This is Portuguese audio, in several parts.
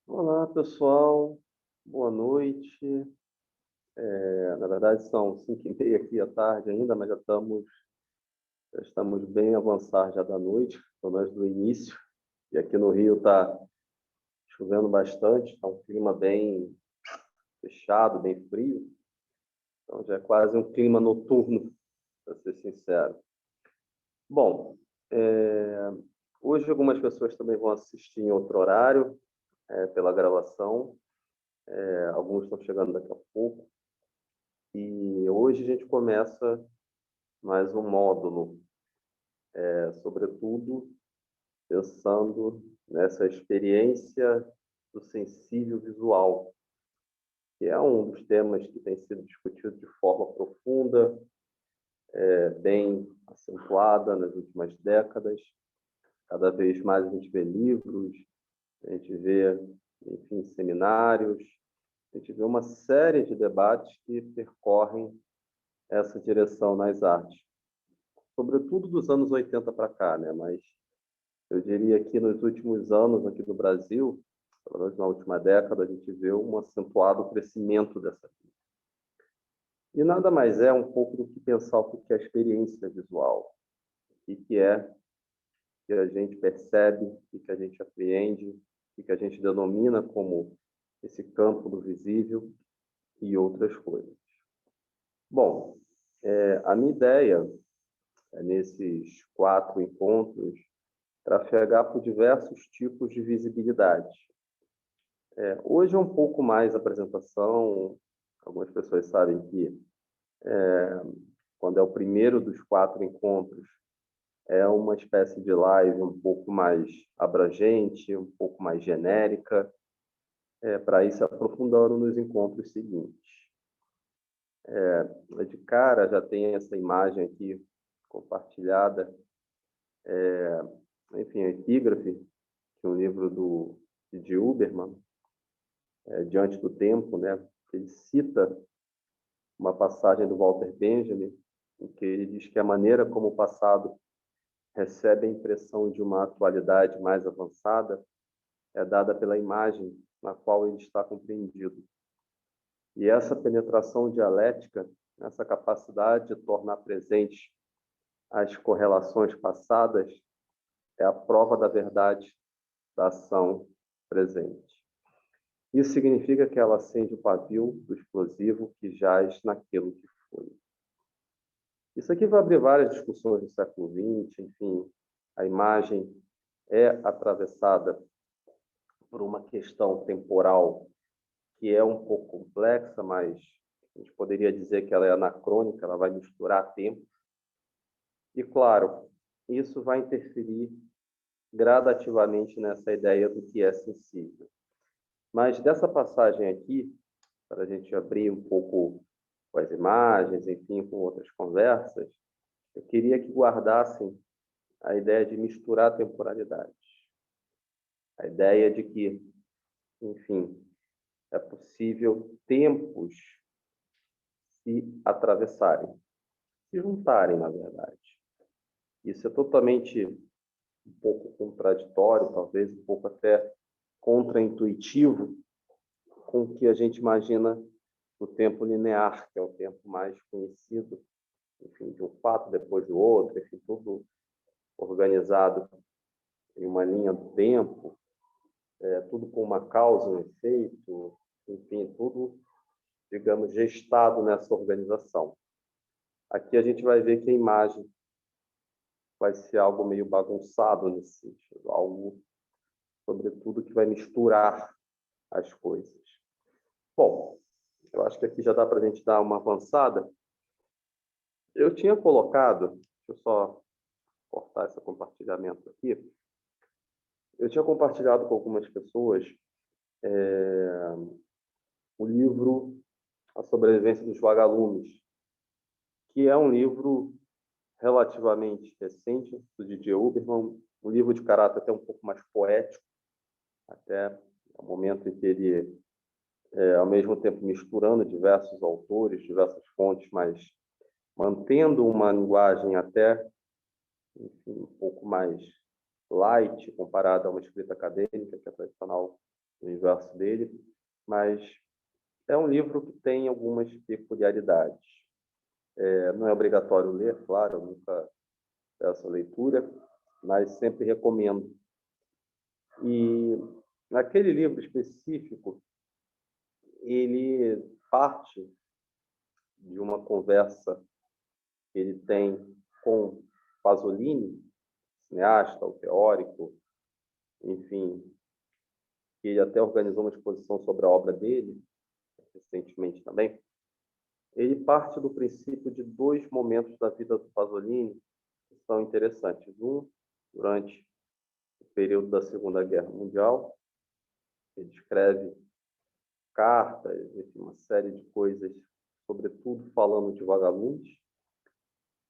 Olá, pessoal. Boa noite. Na verdade, são 5h30 aqui à tarde ainda, mas já estamos bem avançados já da noite, pelo menos do início. E aqui no Rio está chovendo bastante, está um clima bem fechado, bem frio. Então já é quase um clima noturno, para ser sincero. Bom, hoje algumas pessoas também vão assistir em outro horário, pela gravação. Alguns estão chegando daqui a pouco. E hoje a gente começa mais um módulo, sobretudo pensando nessa experiência do sensível visual, que é um dos temas que tem sido discutido de forma profunda, bem acentuada nas últimas décadas. Cada vez mais a gente vê livros, a gente vê, enfim, seminários, a gente vê uma série de debates que percorrem essa direção nas artes, sobretudo dos anos 80 para cá, né? Mas eu diria que nos últimos anos aqui no Brasil, pelo menos na última década, a gente vê um acentuado crescimento dessa linha. E nada mais é um pouco do que pensar o que é a experiência visual, o que é que a gente percebe, o que a gente apreende, o que a gente denomina como esse campo do visível e outras coisas. Bom, a minha ideia é, nesses 4 encontros, trafegar por diversos tipos de visibilidade. Hoje é um pouco mais apresentação. Algumas pessoas sabem que, quando é o primeiro dos 4 encontros, é uma espécie de live um pouco mais abrangente, um pouco mais genérica, para ir se aprofundando nos encontros seguintes. De cara, já tem essa imagem aqui compartilhada, enfim, a epígrafe, que é um livro de Huberman, Diante do Tempo, né? Ele cita uma passagem do Walter Benjamin, em que ele diz que a maneira como o passado recebe a impressão de uma atualidade mais avançada é dada pela imagem na qual ele está compreendido. E essa penetração dialética, essa capacidade de tornar presente as correlações passadas, é a prova da verdade da ação presente. Isso significa que ela acende o pavio do explosivo que jaz naquilo que foi. Isso aqui vai abrir várias discussões do século XX, enfim, a imagem é atravessada por uma questão temporal que é um pouco complexa, mas a gente poderia dizer que ela é anacrônica, ela vai misturar tempos. E, claro, isso vai interferir gradativamente nessa ideia do que é sensível. Mas dessa passagem aqui, para a gente abrir um pouco com as imagens, enfim, com outras conversas, eu queria que guardassem a ideia de misturar temporalidades. A ideia de que, enfim, é possível tempos se atravessarem, se juntarem, na verdade. Isso é totalmente um pouco contraditório, talvez um pouco até contraintuitivo com o que a gente imagina do tempo linear, que é o tempo mais conhecido, enfim, de um fato depois do outro, enfim, tudo organizado em uma linha do tempo, tudo com uma causa, um efeito, enfim, tudo, digamos, gestado nessa organização. Aqui a gente vai ver que a imagem vai ser algo meio bagunçado nesse sentido, algo, sobretudo, que vai misturar as coisas. Bom, eu acho que aqui já dá para a gente dar uma avançada. Eu tinha colocado, deixa eu só cortar esse compartilhamento aqui, eu tinha compartilhado com algumas pessoas o livro A Sobrevivência dos Vagalumes, que é um livro relativamente recente, do Didier Huberman, um livro de caráter até um pouco mais poético, até o momento em que ele, ao mesmo tempo, misturando diversos autores, diversas fontes, mas mantendo uma linguagem até, enfim, um pouco mais light, comparada a uma escrita acadêmica, que é tradicional universo dele, mas é um livro que tem algumas peculiaridades. Não é obrigatório ler, claro, eu nunca peço a leitura, mas sempre recomendo. E naquele livro específico, ele parte de uma conversa que ele tem com Pasolini, cineasta, o teórico, enfim, que ele até organizou uma exposição sobre a obra dele, recentemente também. Ele parte do princípio de dois momentos da vida do Pasolini que são interessantes. Um, durante o período da Segunda Guerra Mundial, ele escreve cartas, enfim, uma série de coisas, sobretudo falando de vagalumes.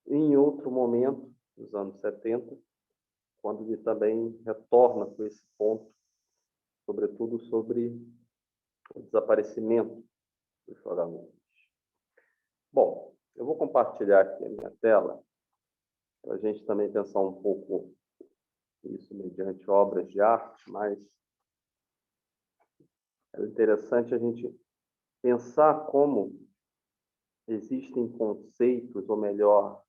E em outro momento, nos anos 70, quando ele também retorna com esse ponto, sobretudo sobre o desaparecimento dos vagalumes. Bom, eu vou compartilhar aqui a minha tela, para a gente também pensar um pouco isso mediante obras de arte, mas é interessante a gente pensar como existem conceitos, ou melhor,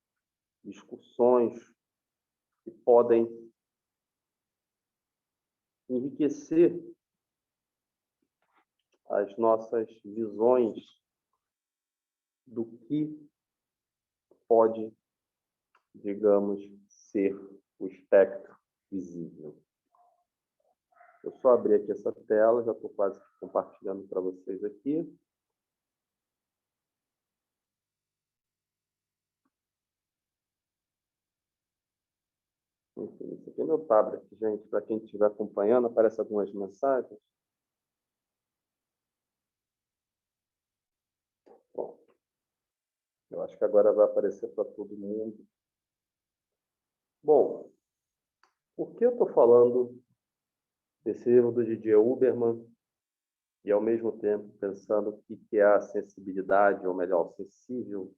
discussões que podem enriquecer as nossas visões do que pode, digamos, ser o espectro visível. Eu só abri aqui essa tela, já estou quase compartilhando para vocês aqui. Enfim, esse aqui é meu tablet, gente. Para quem estiver acompanhando, aparecem algumas mensagens. Bom, eu acho que agora vai aparecer para todo mundo. Bom, por que eu estou falando desse livro do Didier Huberman e, ao mesmo tempo, pensando o que é a sensibilidade, ou melhor, sensível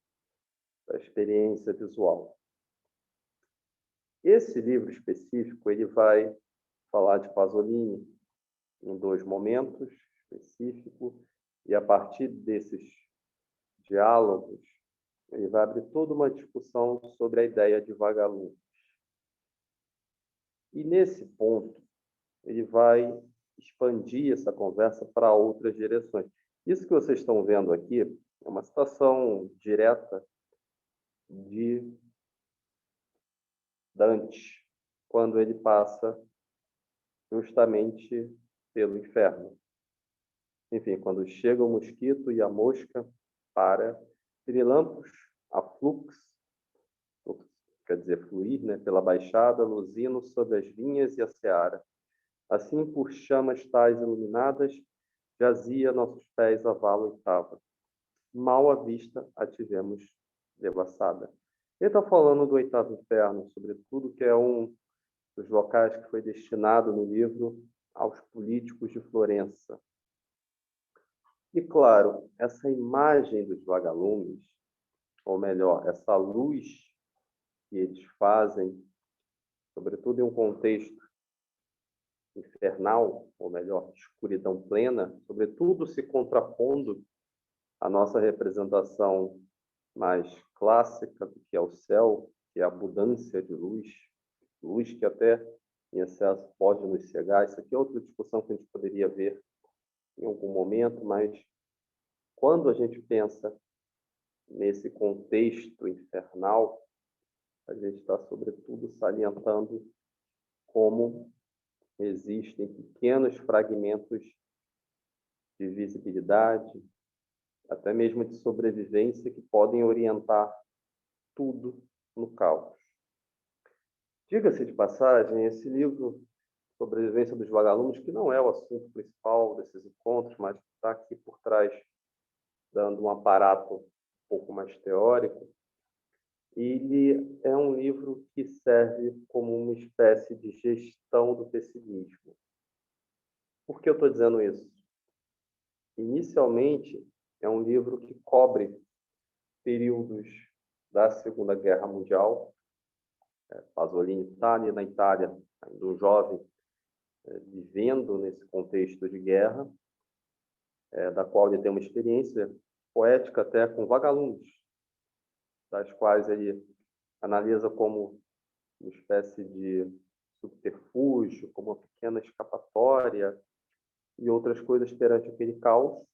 da experiência visual? Esse livro específico, ele vai falar de Pasolini em dois momentos específicos, e a partir desses diálogos, ele vai abrir toda uma discussão sobre a ideia de vagalumes. E nesse ponto, ele vai expandir essa conversa para outras direções. Isso que vocês estão vendo aqui é uma citação direta de Dante, quando ele passa justamente pelo inferno. Enfim, quando chega o mosquito e a mosca para Pirilampos, a flux, quer dizer, fluir, né, pela baixada, luzindo sobre as vinhas e a seara. Assim, por chamas tais iluminadas, jazia nossos pés a vala oitava. Mal à vista a tivemos devassada. Ele está falando do oitavo inferno, sobretudo, que é um dos locais que foi destinado no livro aos políticos de Florença. E, claro, essa imagem dos vagalumes, ou melhor, essa luz que eles fazem, sobretudo em um contexto infernal, ou melhor, de escuridão plena, sobretudo se contrapondo à nossa representação mais clássica do que é o céu, que é a abundância de luz, luz que até em excesso pode nos cegar. Isso aqui é outra discussão que a gente poderia ver em algum momento, mas quando a gente pensa nesse contexto infernal, a gente está, sobretudo, salientando como existem pequenos fragmentos de visibilidade, até mesmo de sobrevivência, que podem orientar tudo no caos. Diga-se de passagem, esse livro, Sobrevivência dos Vagalumes, que não é o assunto principal desses encontros, mas está aqui por trás, dando um aparato um pouco mais teórico, ele é um livro que serve como uma espécie de gestão do pessimismo. Por que eu estou dizendo isso? Inicialmente, é um livro que cobre períodos da Segunda Guerra Mundial. Pasolini está ali na Itália, ainda um jovem, vivendo nesse contexto de guerra, da qual ele tem uma experiência poética até com vagalumes, das quais ele analisa como uma espécie de subterfúgio, como uma pequena escapatória e outras coisas perante aquele caos.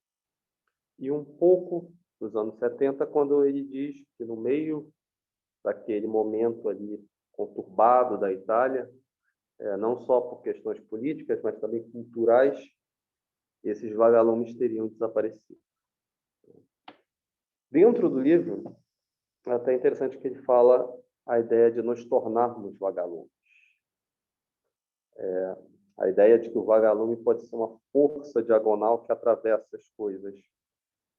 E um pouco nos anos 70, quando ele diz que no meio daquele momento ali conturbado da Itália, não só por questões políticas, mas também culturais, esses vagalumes teriam desaparecido. Dentro do livro, é até interessante que ele fala a ideia de nos tornarmos vagalumes. A ideia de que o vagalume pode ser uma força diagonal que atravessa as coisas.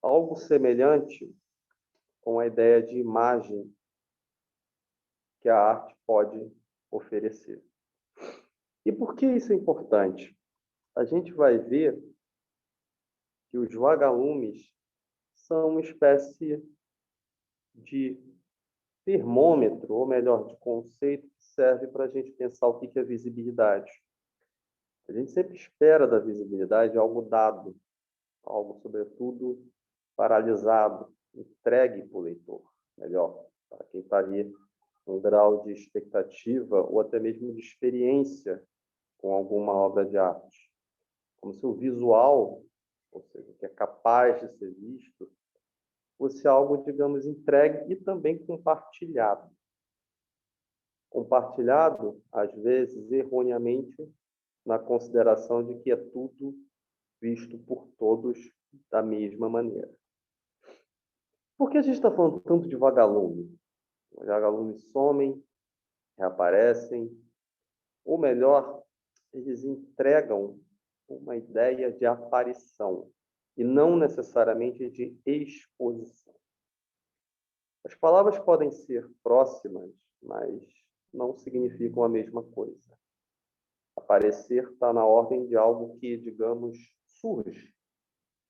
Algo semelhante com a ideia de imagem que a arte pode oferecer. E por que isso é importante? A gente vai ver que os vagalumes são uma espécie de termômetro, ou melhor, de conceito que serve para a gente pensar o que é visibilidade. A gente sempre espera da visibilidade algo dado, algo, sobretudo, paralisado, entregue para o leitor, melhor, para quem está ali um grau de expectativa ou até mesmo de experiência com alguma obra de arte. Como se o visual, ou seja, que é capaz de ser visto, fosse algo, digamos, entregue e também compartilhado. Compartilhado, às vezes, erroneamente, na consideração de que é tudo visto por todos da mesma maneira. Por que a gente está falando tanto de vagalume? Os vagalumes somem, reaparecem, ou melhor, eles entregam uma ideia de aparição e não necessariamente de exposição. As palavras podem ser próximas, mas não significam a mesma coisa. Aparecer está na ordem de algo que, digamos, surge,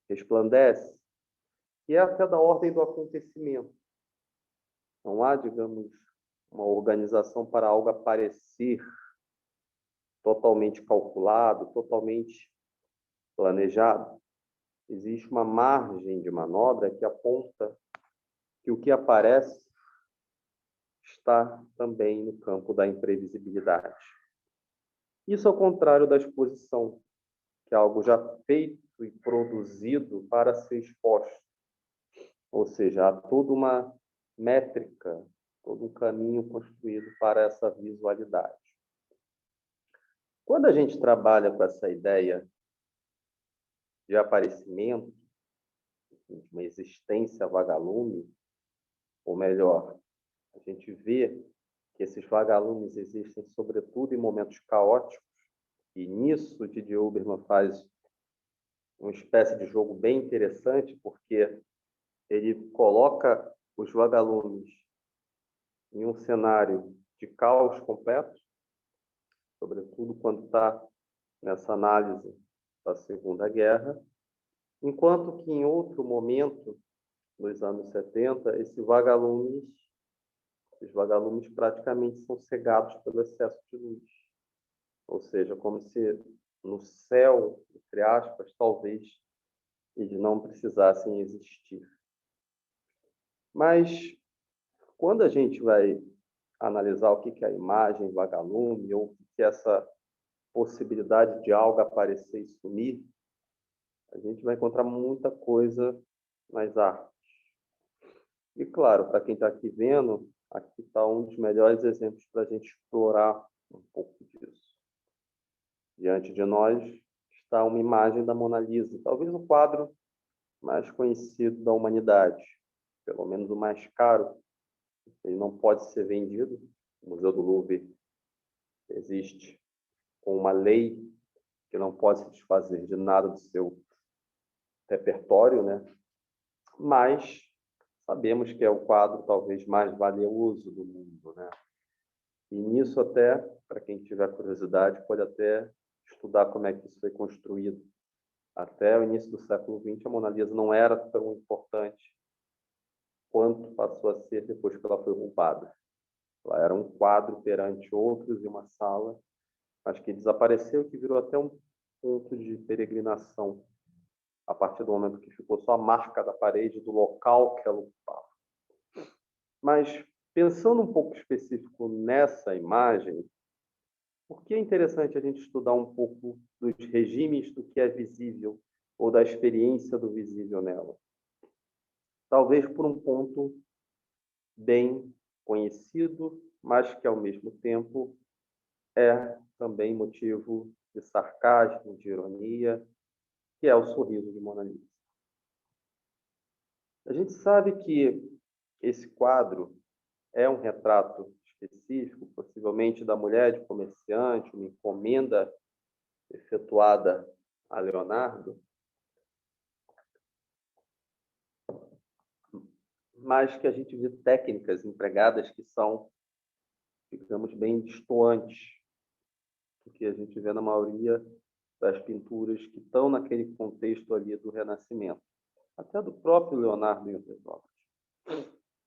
resplandece, e é até da ordem do acontecimento. Não há, digamos, uma organização para algo aparecer totalmente calculado, totalmente planejado. Existe uma margem de manobra que aponta que o que aparece está também no campo da imprevisibilidade. Isso ao contrário da exposição, que é algo já feito e produzido para ser exposto. Ou seja, há toda uma métrica, todo um caminho construído para essa visualidade. Quando a gente trabalha com essa ideia de aparecimento, de uma existência vagalume, ou melhor, a gente vê que esses vagalumes existem sobretudo em momentos caóticos, e nisso o Didier Huberman faz uma espécie de jogo bem interessante, porque ele coloca os vagalumes em um cenário de caos completo, sobretudo quando está nessa análise da Segunda Guerra, enquanto que em outro momento, nos anos 70, esses vagalumes praticamente são cegados pelo excesso de luz. Ou seja, como se no céu, entre aspas, talvez eles não precisassem existir. Mas quando a gente vai analisar o que é a imagem vagalume ou o que é essa possibilidade de algo aparecer e sumir, a gente vai encontrar muita coisa nas artes. E, claro, para quem está aqui vendo, aqui está um dos melhores exemplos para a gente explorar um pouco disso. Diante de nós está uma imagem da Mona Lisa, talvez o quadro mais conhecido da humanidade, pelo menos o mais caro. Ele não pode ser vendido. O Museu do Louvre existe com uma lei que não pode se desfazer de nada do seu repertório, né? Mas sabemos que é o quadro talvez mais valioso do mundo, né? E nisso até, para quem tiver curiosidade, pode até estudar como é que isso foi construído. Até o início do século XX, a Mona Lisa não era tão importante quanto passou a ser depois que ela foi roubada. Ela era um quadro perante outros em uma sala, mas que desapareceu, que virou até um ponto de peregrinação, a partir do momento que ficou só a marca da parede do local que ela ocupava. Mas, pensando um pouco específico nessa imagem, por que é interessante a gente estudar um pouco dos regimes do que é visível ou da experiência do visível nela? Talvez por um ponto bem conhecido, mas que, ao mesmo tempo, é também motivo de sarcasmo, de ironia, que é o sorriso de Mona Lisa. A gente sabe que esse quadro é um retrato específico, possivelmente da mulher de comerciante, uma encomenda efetuada a Leonardo, mas que a gente vê técnicas empregadas que são, digamos, bem distantes do que a gente vê na maioria das pinturas que estão naquele contexto ali do Renascimento, até do próprio Leonardo em outras obras.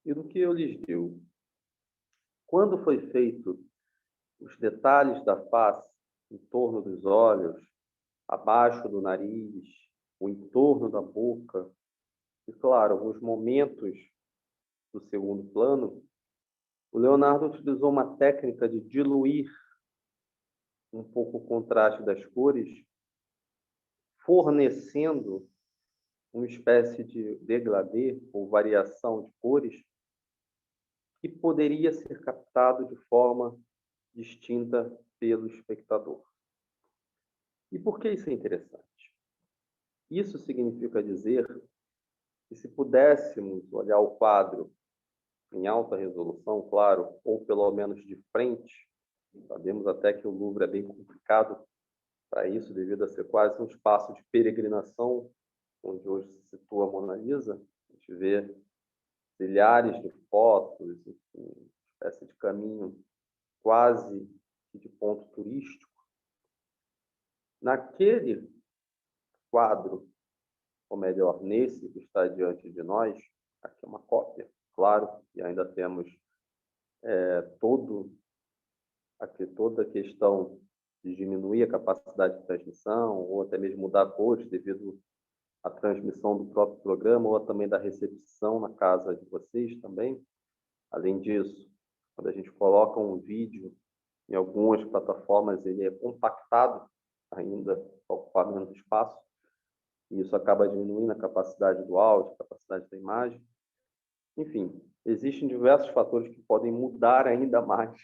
E do que eu lhes digo, quando foi feito os detalhes da face, em torno dos olhos, abaixo do nariz, o entorno da boca, e, claro, alguns momentos do segundo plano, o Leonardo utilizou uma técnica de diluir um pouco o contraste das cores, fornecendo uma espécie de degradê ou variação de cores que poderia ser captado de forma distinta pelo espectador. E por que isso é interessante? Isso significa dizer que, se pudéssemos olhar o quadro em alta resolução, claro, ou pelo menos de frente, sabemos até que o Louvre é bem complicado para isso, devido a ser quase um espaço de peregrinação, onde hoje se situa a Mona Lisa. A gente vê milhares de fotos, uma espécie de caminho quase de ponto turístico. Naquele quadro, ou melhor, nesse que está diante de nós, aqui é uma cópia, claro, e ainda temos toda a questão de diminuir a capacidade de transmissão, ou até mesmo mudar cores devido à transmissão do próprio programa, ou também da recepção na casa de vocês também. Além disso, quando a gente coloca um vídeo em algumas plataformas, ele é compactado ainda, para ocupar menos espaço, e isso acaba diminuindo a capacidade do áudio, a capacidade da imagem. Enfim, existem diversos fatores que podem mudar ainda mais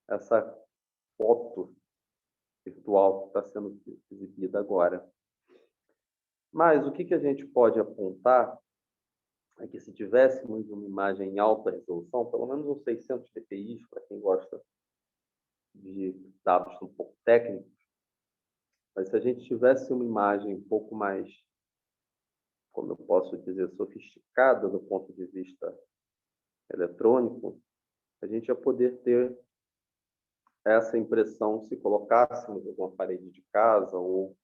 essa foto virtual que está sendo exibida agora. Mas o que a gente pode apontar é que, se tivéssemos uma imagem em alta resolução, pelo menos uns 600 dpi, para quem gosta de dados um pouco técnicos, mas se a gente tivesse uma imagem um pouco mais, como eu posso dizer, sofisticada do ponto de vista eletrônico, a gente ia poder ter essa impressão se colocássemos em alguma parede de casa ou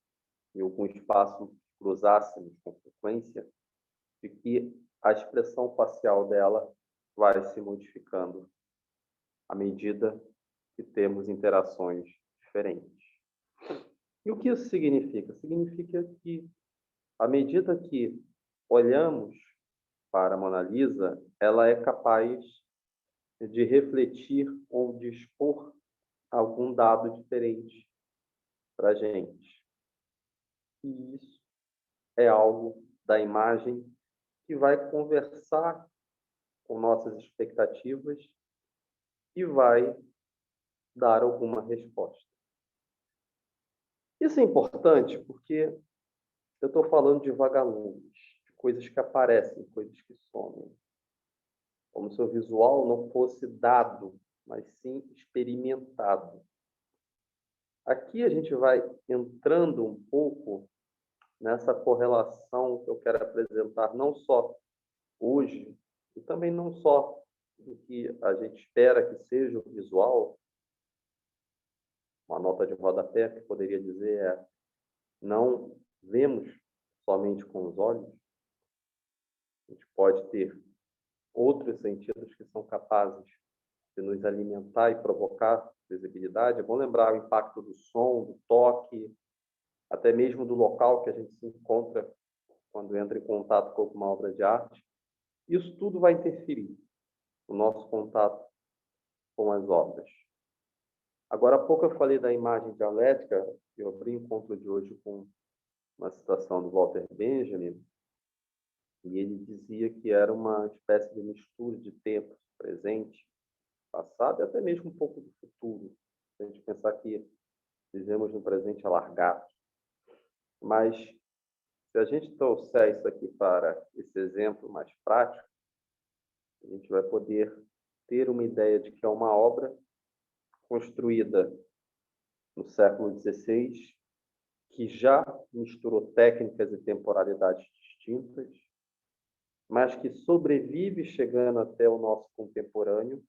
em algum espaço que cruzássemos com frequência, de que a expressão facial dela vai se modificando à medida que temos interações diferentes. E o que isso significa? Significa que, à medida que olhamos para a Mona Lisa, ela é capaz de refletir ou de expor algum dado diferente para a gente. E isso é algo da imagem que vai conversar com nossas expectativas e vai dar alguma resposta. Isso é importante porque eu estou falando de vagalumes, de coisas que aparecem, coisas que somem. Como se o visual não fosse dado, mas sim experimentado. Aqui a gente vai entrando um pouco nessa correlação que eu quero apresentar, não só hoje, e também não só do que a gente espera que seja o visual. Uma nota de rodapé que poderia dizer é: não vemos somente com os olhos, a gente pode ter outros sentidos que são capazes de nos alimentar e provocar visibilidade, é bom lembrar o impacto do som, do toque, até mesmo do local que a gente se encontra quando entra em contato com alguma obra de arte. Isso tudo vai interferir no nosso contato com as obras. Agora há pouco eu falei da imagem dialética, eu abri o encontro de hoje com uma citação do Walter Benjamin, e ele dizia que era uma espécie de mistura de tempos, presente, passado e até mesmo um pouco do futuro. Se a gente pensar que vivemos no presente alargado. Mas, se a gente trouxer isso aqui para esse exemplo mais prático, a gente vai poder ter uma ideia de que é uma obra construída no século XVI, que já misturou técnicas e temporalidades distintas, mas que sobrevive chegando até o nosso contemporâneo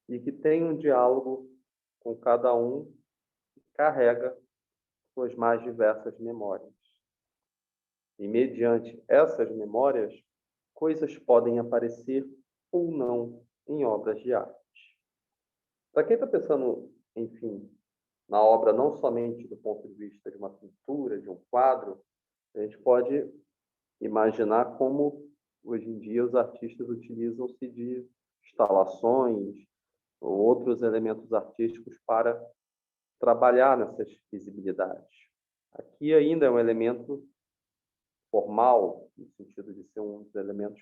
e que tem um diálogo com cada um que carrega suas mais diversas memórias. E, mediante essas memórias, coisas podem aparecer ou não em obras de arte. Para quem está pensando, enfim, na obra não somente do ponto de vista de uma pintura, de um quadro, a gente pode imaginar como, hoje em dia, os artistas utilizam-se de instalações ou outros elementos artísticos para trabalhar nessas visibilidades. Aqui ainda é um elemento formal, no sentido de ser um dos elementos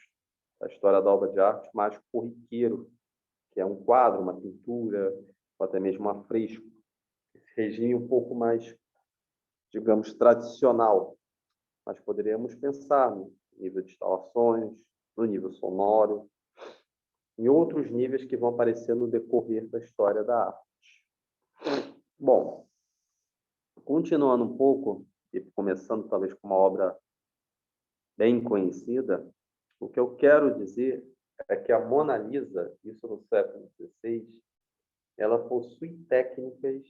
da história da obra de arte mais corriqueiro, que é um quadro, uma pintura, ou até mesmo um afresco. Esse regime um pouco mais, digamos, tradicional. Mas poderíamos pensar no nível de instalações, no nível sonoro, em outros níveis que vão aparecer no decorrer da história da arte. Bom, continuando um pouco, e começando talvez com uma obra bem conhecida, o que eu quero dizer é que a Mona Lisa, isso no século XVI, ela possui técnicas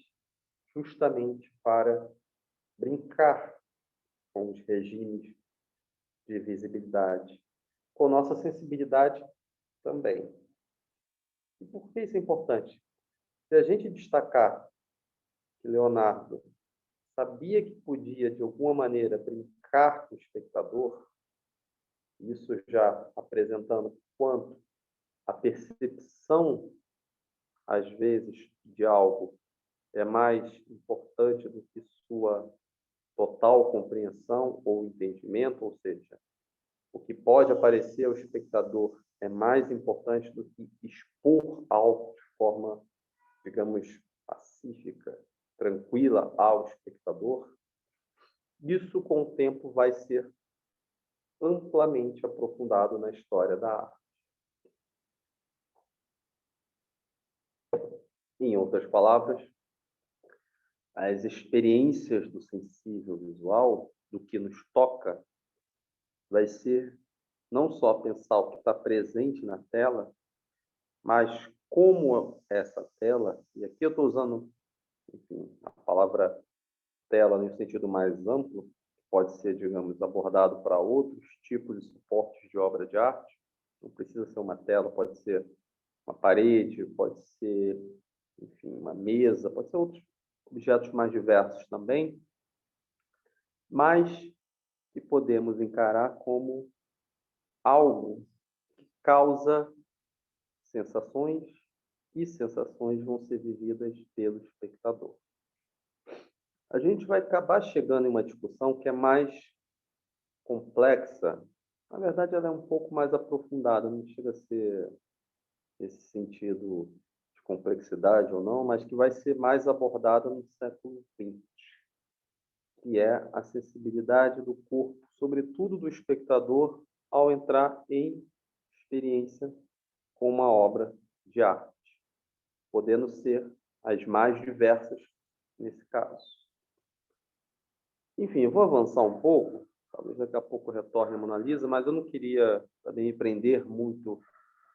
justamente para brincar com os regimes de visibilidade, com nossa sensibilidade também. E por que isso é importante? Se a gente destacar que Leonardo sabia que podia, de alguma maneira, brincar com o espectador, isso já apresentando quanto a percepção, às vezes, de algo é mais importante do que sua total compreensão ou entendimento, ou seja, o que pode aparecer ao espectador é mais importante do que expor algo de forma, digamos, pacífica, tranquila ao espectador. Isso, com o tempo, vai ser amplamente aprofundado na história da arte. Em outras palavras, as experiências do sensível visual, do que nos toca, vai ser não só pensar o que está presente na tela, mas como essa tela, e aqui eu estou usando, enfim, a palavra tela no sentido mais amplo, pode ser, digamos, abordado para outros tipos de suportes de obra de arte, não precisa ser uma tela, pode ser uma parede, pode ser, enfim, uma mesa, pode ser outros objetos mais diversos também, mas que podemos encarar como algo que causa sensações, e sensações vão ser vividas pelo espectador. A gente vai acabar chegando em uma discussão que é mais complexa. Na verdade, ela é um pouco mais aprofundada, não chega a ser esse sentido de complexidade ou não, mas que vai ser mais abordada no século XX, que é a acessibilidade do corpo, sobretudo do espectador, ao entrar em experiência com uma obra de arte, podendo ser as mais diversas nesse caso. Enfim, eu vou avançar um pouco, talvez daqui a pouco retorne a Mona Lisa, mas eu não queria também me prender muito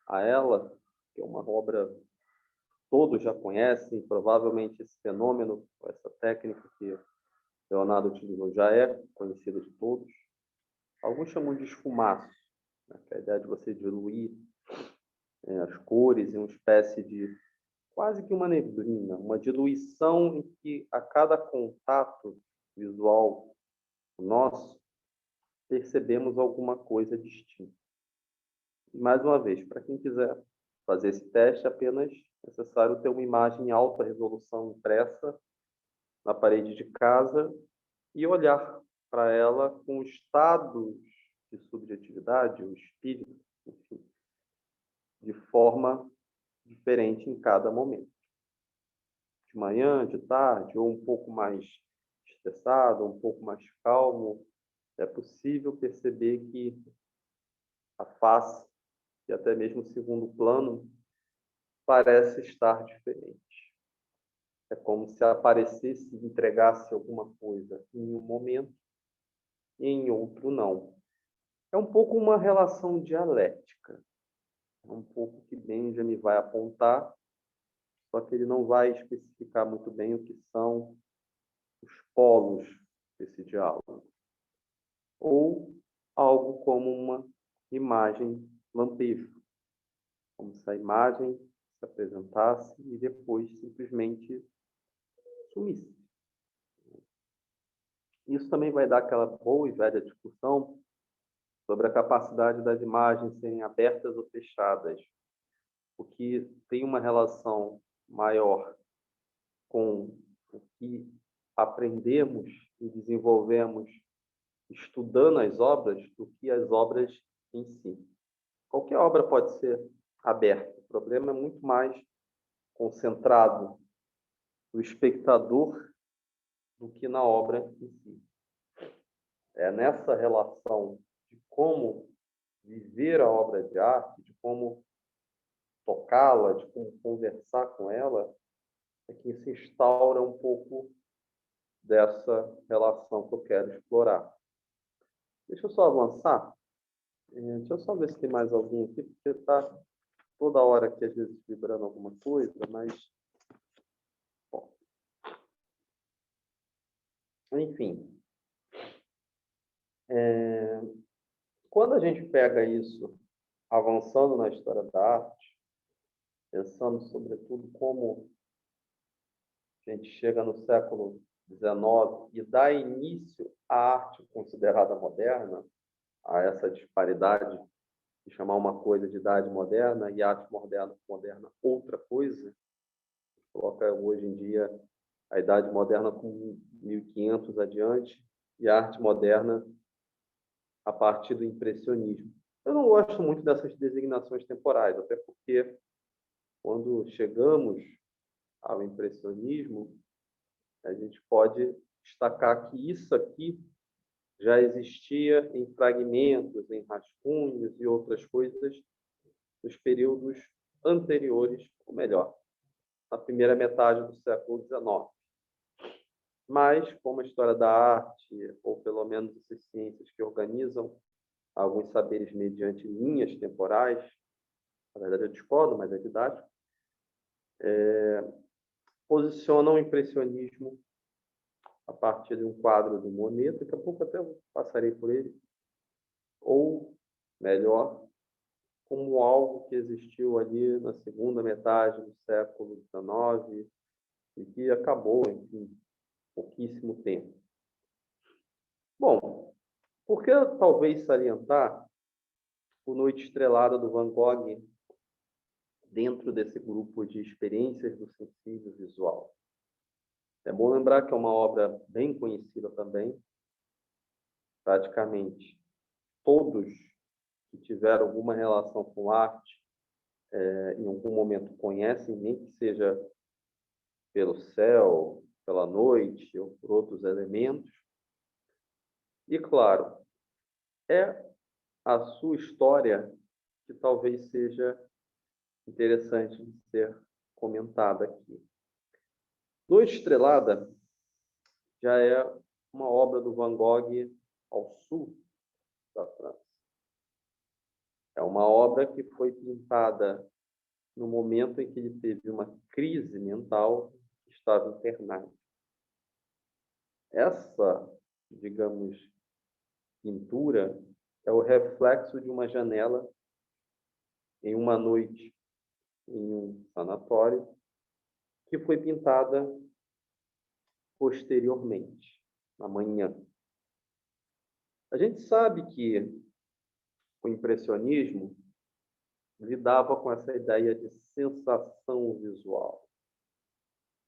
a ela, que é uma obra que todos já conhecem, provavelmente esse fenômeno, essa técnica que Leonardo utilizou já é conhecida de todos. Alguns chamam de esfumaço, né, que é a ideia de você diluir as cores em uma espécie de quase que uma neblina, uma diluição em que a cada contato visual nosso percebemos alguma coisa distinta. E, mais uma vez, para quem quiser fazer esse teste, é apenas necessário ter uma imagem em alta resolução impressa na parede de casa e olhar para ela com estados de subjetividade, o espírito, enfim, de forma diferente em cada momento. De manhã, de tarde, ou um pouco mais estressado, um pouco mais calmo, é possível perceber que a face, e até mesmo o segundo plano, parece estar diferente. É como se aparecesse e entregasse alguma coisa em um momento e em outro não. É um pouco uma relação dialética. É um pouco que Benjamin vai apontar, só que ele não vai especificar muito bem o que são os polos desse diálogo. Ou algo como uma imagem lampejo, como se a imagem se apresentasse e depois simplesmente sumisse. Isso também vai dar aquela boa e velha discussão sobre a capacidade das imagens serem abertas ou fechadas, o que tem uma relação maior com o que aprendemos e desenvolvemos estudando as obras do que as obras em si. Qualquer obra pode ser aberta, o problema é muito mais concentrado no espectador do que na obra em si. É nessa relação de como viver a obra de arte, de como tocá-la, de como conversar com ela, é que se instaura um pouco dessa relação que eu quero explorar. Deixa eu só avançar. Deixa eu só ver se tem mais alguém aqui, porque está toda hora aqui, às vezes, vibrando alguma coisa, mas... Bom. Enfim. Quando a gente pega isso, avançando na história da arte, pensando, sobretudo, como a gente chega no século XIX e dá início à arte considerada moderna, a essa disparidade de chamar uma coisa de idade moderna e arte moderna outra coisa, coloca hoje em dia a idade moderna com 1500 adiante e a arte moderna a partir do impressionismo. Eu não gosto muito dessas designações temporais, até porque quando chegamos ao impressionismo, a gente pode destacar que isso aqui já existia em fragmentos, em rascunhos e outras coisas nos períodos anteriores, ou melhor, na primeira metade do século XIX. Mas, como a história da arte, ou pelo menos essas ciências que organizam alguns saberes mediante linhas temporais, na verdade eu discordo, mas é didático, posicionam o impressionismo a partir de um quadro do Monet, daqui a pouco até eu passarei por ele, ou, melhor, como algo que existiu ali na segunda metade do século XIX e que acabou, enfim, pouquíssimo tempo. Bom, por que talvez salientar o Noite Estrelada do Van Gogh dentro desse grupo de experiências do sensível visual? É bom lembrar que é uma obra bem conhecida também. Praticamente todos que tiveram alguma relação com arte, em algum momento conhecem, nem que seja pelo céu, pela noite ou por outros elementos. E, claro, é a sua história que talvez seja interessante de ser comentada aqui. Noite Estrelada já é uma obra do Van Gogh ao sul da França. É uma obra que foi pintada no momento em que ele teve uma crise mental, estava internado. Essa, digamos, pintura é o reflexo de uma janela em uma noite em um sanatório, que foi pintada posteriormente, na manhã. A gente sabe que o impressionismo lidava com essa ideia de sensação visual,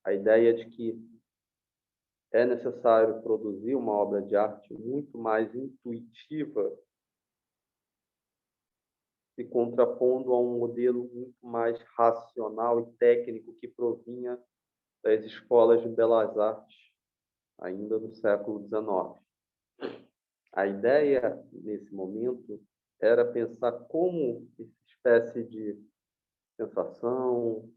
a ideia de que é necessário produzir uma obra de arte muito mais intuitiva, se contrapondo a um modelo muito mais racional e técnico que provinha das escolas de belas artes, ainda do século XIX. A ideia, nesse momento, era pensar como essa espécie de sensação,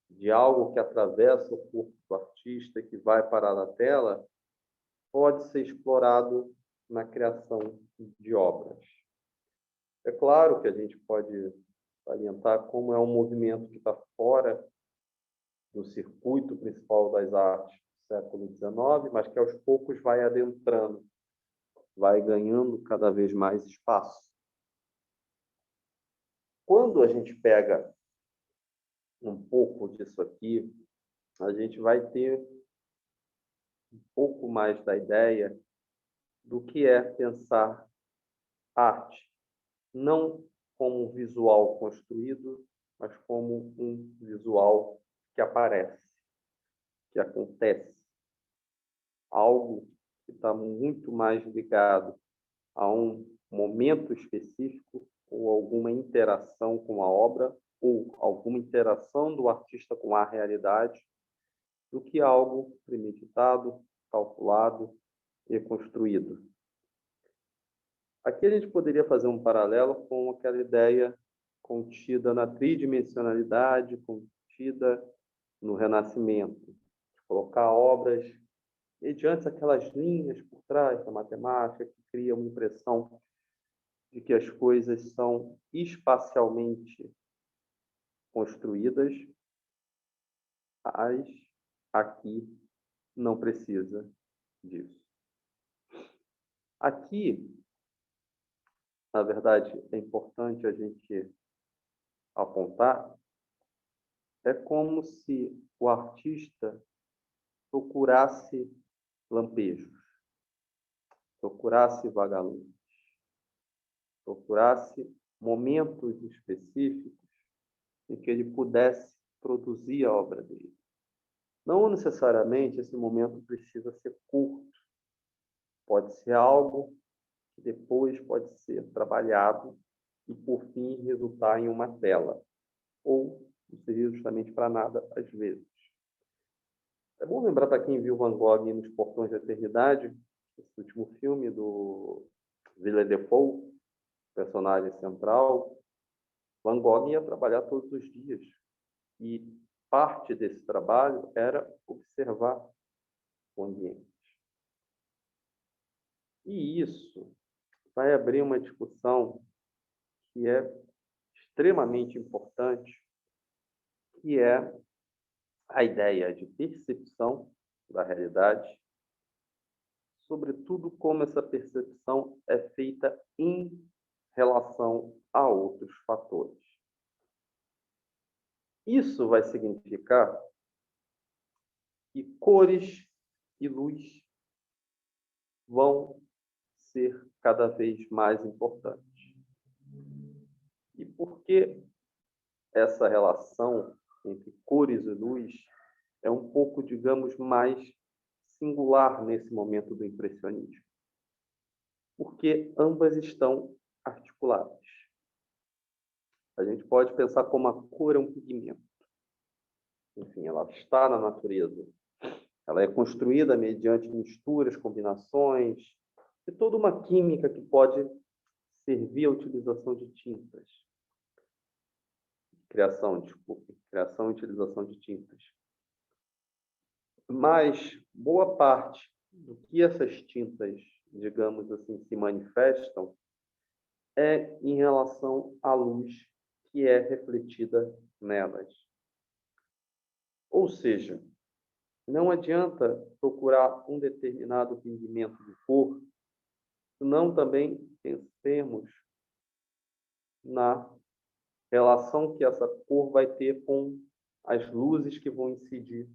de algo que atravessa o corpo do artista, que vai parar na tela, pode ser explorado na criação de obras. É claro que a gente pode salientar como é um movimento que está fora do circuito principal das artes do século XIX, mas que aos poucos vai adentrando, vai ganhando cada vez mais espaço. Quando a gente pega um pouco disso aqui, a gente vai ter um pouco mais da ideia do que é pensar arte, não como um visual construído, mas como um visual que aparece, que acontece. Algo que está muito mais ligado a um momento específico ou alguma interação com a obra ou alguma interação do artista com a realidade, do que algo premeditado, calculado e construído. Aqui a gente poderia fazer um paralelo com aquela ideia contida na tridimensionalidade, contida no Renascimento, de colocar obras mediante aquelas linhas por trás da matemática que cria uma impressão de que as coisas são espacialmente construídas, mas aqui não precisa disso. Aqui, na verdade, é importante a gente apontar, é como se o artista procurasse lampejos, procurasse vagalumes, procurasse momentos específicos em que ele pudesse produzir a obra dele. Não necessariamente esse momento precisa ser curto. Pode ser algo que depois pode ser trabalhado e, por fim, resultar em uma tela. Ou não seria justamente para nada, às vezes. É bom lembrar para quem viu Van Gogh nos Portões da Eternidade, esse último filme do Willem Dafoe, personagem central. Van Gogh ia trabalhar todos os dias. E parte desse trabalho era observar o ambiente. E isso vai abrir uma discussão que é extremamente importante, que é a ideia de percepção da realidade, sobretudo como essa percepção é feita em relação a outros fatores. Isso vai significar que cores e luz vão ser cada vez mais importantes. E por que essa relação entre cores e luz é um pouco, digamos, mais singular nesse momento do impressionismo? Porque ambas estão articuladas. A gente pode pensar como a cor é um pigmento. Enfim, ela está na natureza. Ela é construída mediante misturas, combinações, e toda uma química que pode servir à utilização de tintas. Criação e utilização de tintas. Mas boa parte do que essas tintas, digamos assim, se manifestam é em relação à luz que é refletida nelas. Ou seja, não adianta procurar um determinado pigmento de cor, senão também pensemos na relação que essa cor vai ter com as luzes que vão incidir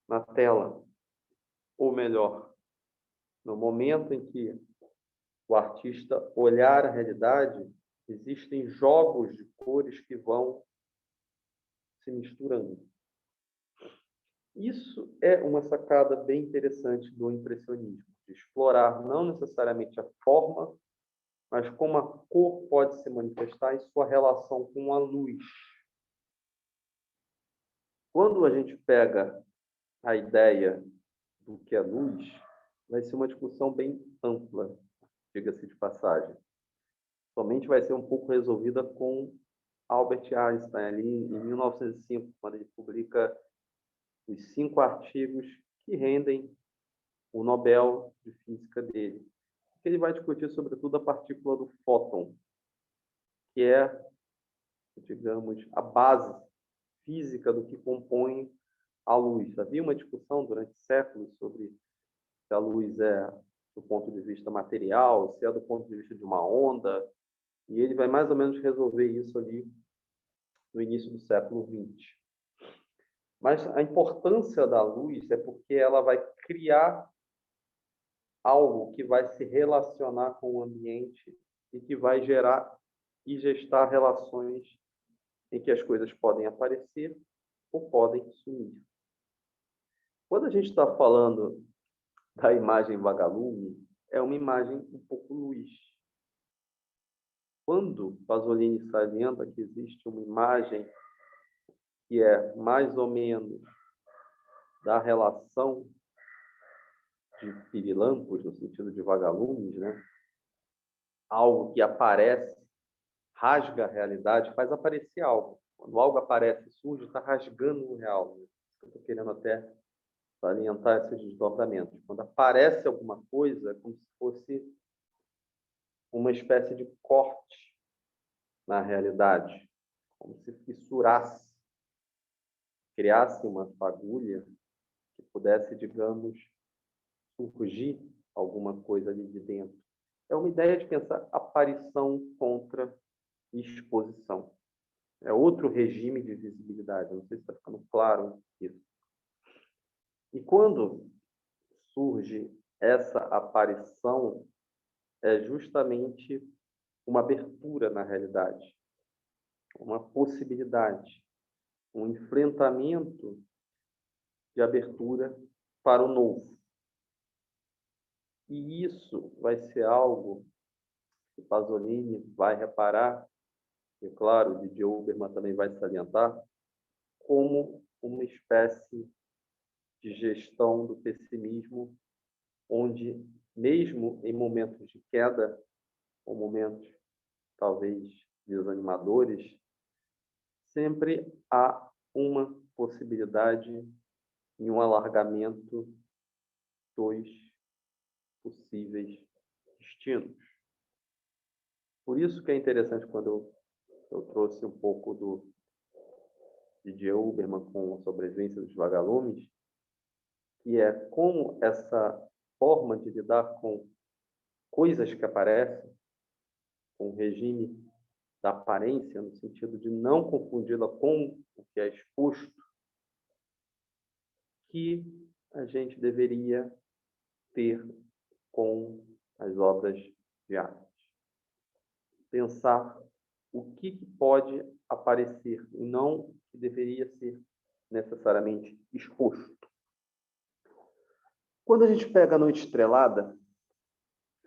na tela. Ou melhor, no momento em que o artista olhar a realidade, existem jogos de cores que vão se misturando. Isso é uma sacada bem interessante do impressionismo, de explorar não necessariamente a forma, mas como a cor pode se manifestar em sua relação com a luz. Quando a gente pega a ideia do que é luz, vai ser uma discussão bem ampla, diga-se de passagem. Somente vai ser um pouco resolvida com Albert Einstein, ali em 1905, quando ele publica os 5 artigos que rendem o Nobel de Física dele. Ele vai discutir, sobretudo, a partícula do fóton, que é, digamos, a base física do que compõe a luz. Havia uma discussão durante séculos sobre se a luz é do ponto de vista material, se é do ponto de vista de uma onda, e ele vai mais ou menos resolver isso ali no início do século XX. Mas a importância da luz é porque ela vai criar algo que vai se relacionar com o ambiente e que vai gerar e gestar relações em que as coisas podem aparecer ou podem sumir. Quando a gente está falando da imagem vagalume, é uma imagem um pouco luz. Quando Pasolini salienta que existe uma imagem que é mais ou menos da relação de pirilampos, no sentido de vagalumes, né? Algo que aparece, rasga a realidade, faz aparecer algo. Quando algo aparece e surge, está rasgando o real. Eu estou querendo até salientar esses desdobramentos. Quando aparece alguma coisa, é como se fosse uma espécie de corte na realidade, como se fissurasse, criasse uma fagulha que pudesse, digamos, surgir alguma coisa ali de dentro. É uma ideia de pensar aparição contra exposição. É outro regime de visibilidade. Não sei se está ficando claro isso. E quando surge essa aparição, é justamente uma abertura na realidade, uma possibilidade, um enfrentamento de abertura para o novo. E isso vai ser algo que Pasolini vai reparar, e claro, Didier Huberman também vai salientar, como uma espécie de gestão do pessimismo, onde, mesmo em momentos de queda, ou momentos talvez desanimadores, sempre há uma possibilidade em um alargamento dos possíveis destinos. Por isso que é interessante quando eu trouxe um pouco do Didier Huberman com a sobrevivência dos vagalumes, que é como essa forma de lidar com coisas que aparecem, com o regime da aparência, no sentido de não confundi-la com o que é exposto, que a gente deveria ter com as obras de arte. Pensar o que pode aparecer e não o que deveria ser necessariamente exposto. Quando a gente pega a Noite Estrelada,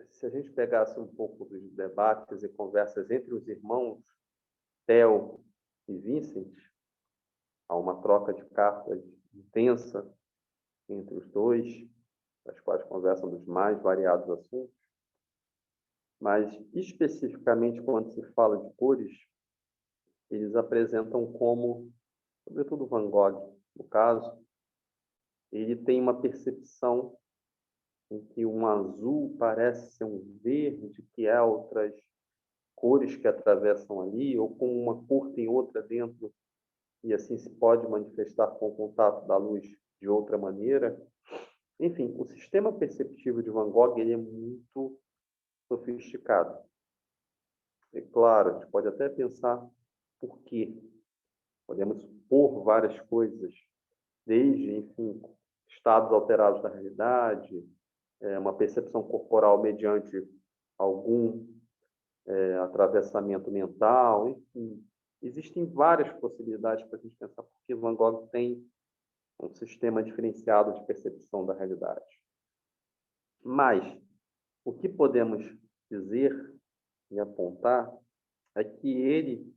se a gente pegasse um pouco dos debates e conversas entre os irmãos Theo e Vincent, há uma troca de cartas intensa entre os dois, as quais conversam dos mais variados assuntos, mas especificamente quando se fala de cores, eles apresentam como, sobretudo Van Gogh, no caso, ele tem uma percepção em que um azul parece ser um verde, que há outras cores que atravessam ali, ou como uma cor tem outra dentro, e assim se pode manifestar com o contato da luz de outra maneira. Enfim, o sistema perceptivo de Van Gogh ele é muito sofisticado. É claro, a gente pode até pensar por quê. Podemos supor várias coisas, desde, enfim, estados alterados da realidade, uma percepção corporal mediante algum atravessamento mental, enfim. Existem várias possibilidades para a gente pensar porque Van Gogh tem um sistema diferenciado de percepção da realidade. Mas o que podemos dizer e apontar é que ele,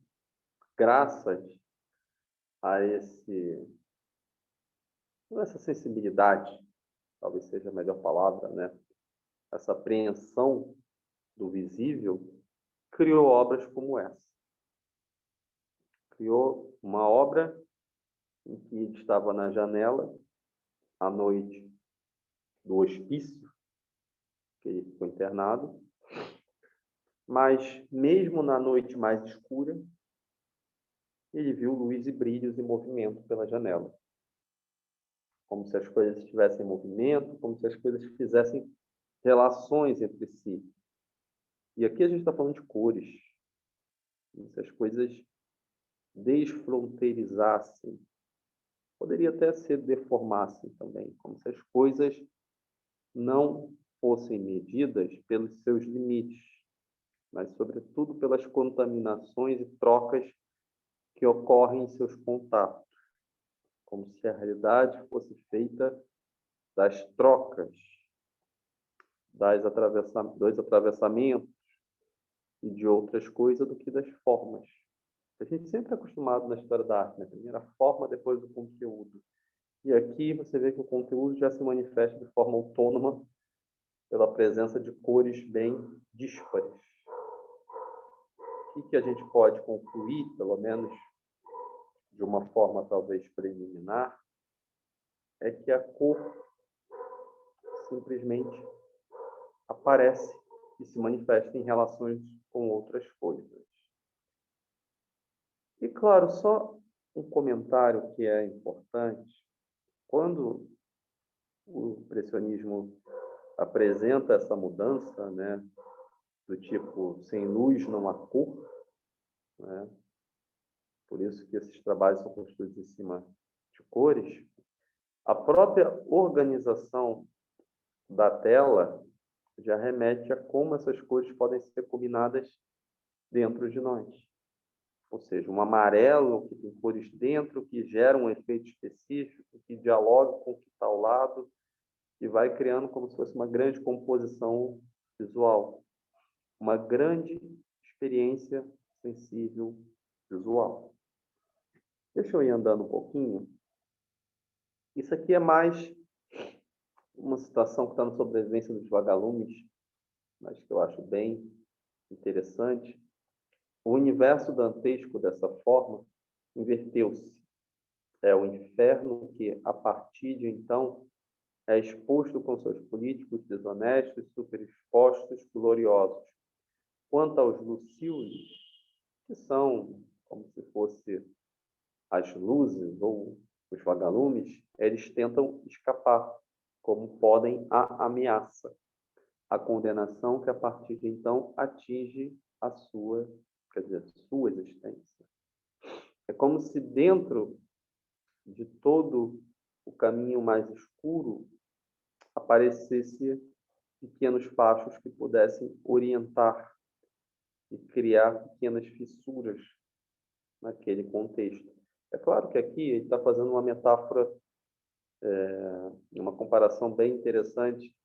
graças a essa sensibilidade, talvez seja a melhor palavra, né? Essa apreensão do visível, criou obras como essa. Criou uma obra em que ele estava na janela, à noite do hospício, que ele ficou internado, mas mesmo na noite mais escura, ele viu luz e brilhos em movimento pela janela. Como se as coisas estivessem em movimento, como se as coisas fizessem relações entre si. E aqui a gente está falando de cores. Como se as coisas desfronteirizassem. Poderia até ser deformassem também. Como se as coisas não fossem medidas pelos seus limites, mas, sobretudo, pelas contaminações e trocas que ocorrem em seus contatos. Como se a realidade fosse feita das trocas, dos atravessamentos e de outras coisas do que das formas. A gente sempre é acostumado na história da arte, né? Primeiro a forma, depois o conteúdo. E aqui você vê que o conteúdo já se manifesta de forma autônoma pela presença de cores bem díspares. O que a gente pode concluir, pelo menos de uma forma talvez preliminar, é que a cor simplesmente aparece e se manifesta em relações com outras coisas. E, claro, só um comentário que é importante. Quando o impressionismo apresenta essa mudança, né, do tipo, sem luz não há cor, né? Por isso que esses trabalhos são construídos em cima de cores, a própria organização da tela já remete a como essas cores podem ser combinadas dentro de nós. Ou seja, um amarelo que tem cores dentro, que gera um efeito específico, que dialoga com o que está ao lado, e vai criando como se fosse uma grande composição visual, uma grande experiência sensível visual. Deixa eu ir andando um pouquinho. Isso aqui é mais uma situação que está na sobrevivência dos vagalumes, mas que eu acho bem interessante. O universo dantesco, dessa forma, inverteu-se. É o inferno que, a partir de então, é exposto com seus políticos desonestos, superexpostos, gloriosos. Quanto aos lucílios, que são como se fosse as luzes ou os vagalumes, eles tentam escapar, como podem a ameaça, a condenação que a partir de então atinge a sua existência. É como se dentro de todo o caminho mais escuro aparecesse pequenos fachos que pudessem orientar e criar pequenas fissuras naquele contexto. É claro que aqui ele está fazendo uma metáfora, uma comparação bem interessante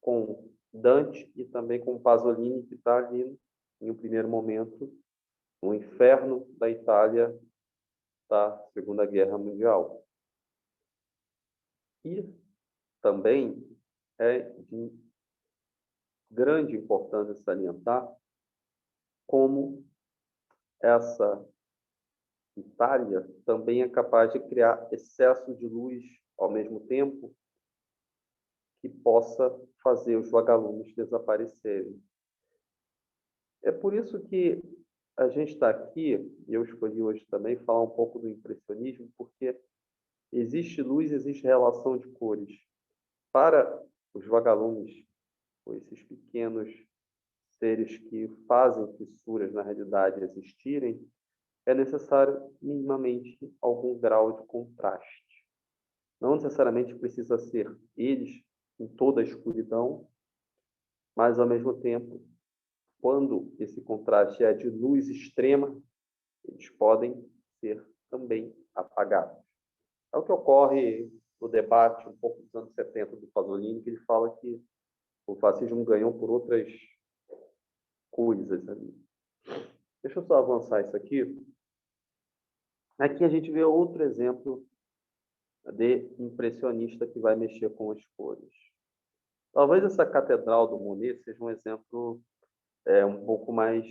com Dante e também com Pasolini, que está ali, em um primeiro momento, no inferno da Itália da Segunda Guerra Mundial. E também é de grande importância salientar como essa Itália também é capaz de criar excesso de luz ao mesmo tempo que possa fazer os vagalumes desaparecerem. É por isso que a gente está aqui, e eu escolhi hoje também falar um pouco do impressionismo, porque existe luz, existe relação de cores. Para os vagalumes, ou esses pequenos seres que fazem fissuras na realidade existirem, é necessário minimamente algum grau de contraste. Não necessariamente precisa ser eles em toda a escuridão, mas, ao mesmo tempo, quando esse contraste é de luz extrema, eles podem ser também apagados. É o que ocorre no debate um pouco dos anos 70 do Pasolini, que ele fala que o fascismo ganhou por outras coisas ali. Deixa eu só avançar isso aqui. Aqui a gente vê outro exemplo de impressionista que vai mexer com as cores. Talvez essa catedral do Monet seja um exemplo um pouco mais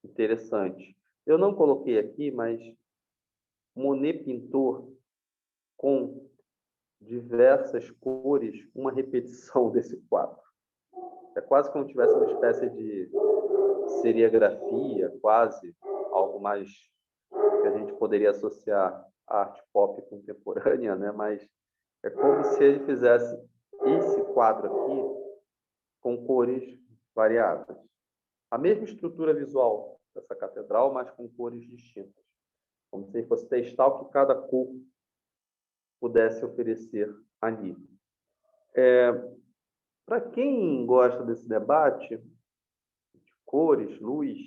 interessante. Eu não coloquei aqui, mas Monet pintou com diversas cores uma repetição desse quadro. É quase como se tivesse uma espécie de serigrafia, quase algo mais que a gente poderia associar à arte pop contemporânea, né? Mas é como se ele fizesse esse quadro aqui com cores variadas. A mesma estrutura visual dessa catedral, mas com cores distintas. Como se fosse testar o que cada cor pudesse oferecer ali. Para quem gosta desse debate de cores, luz,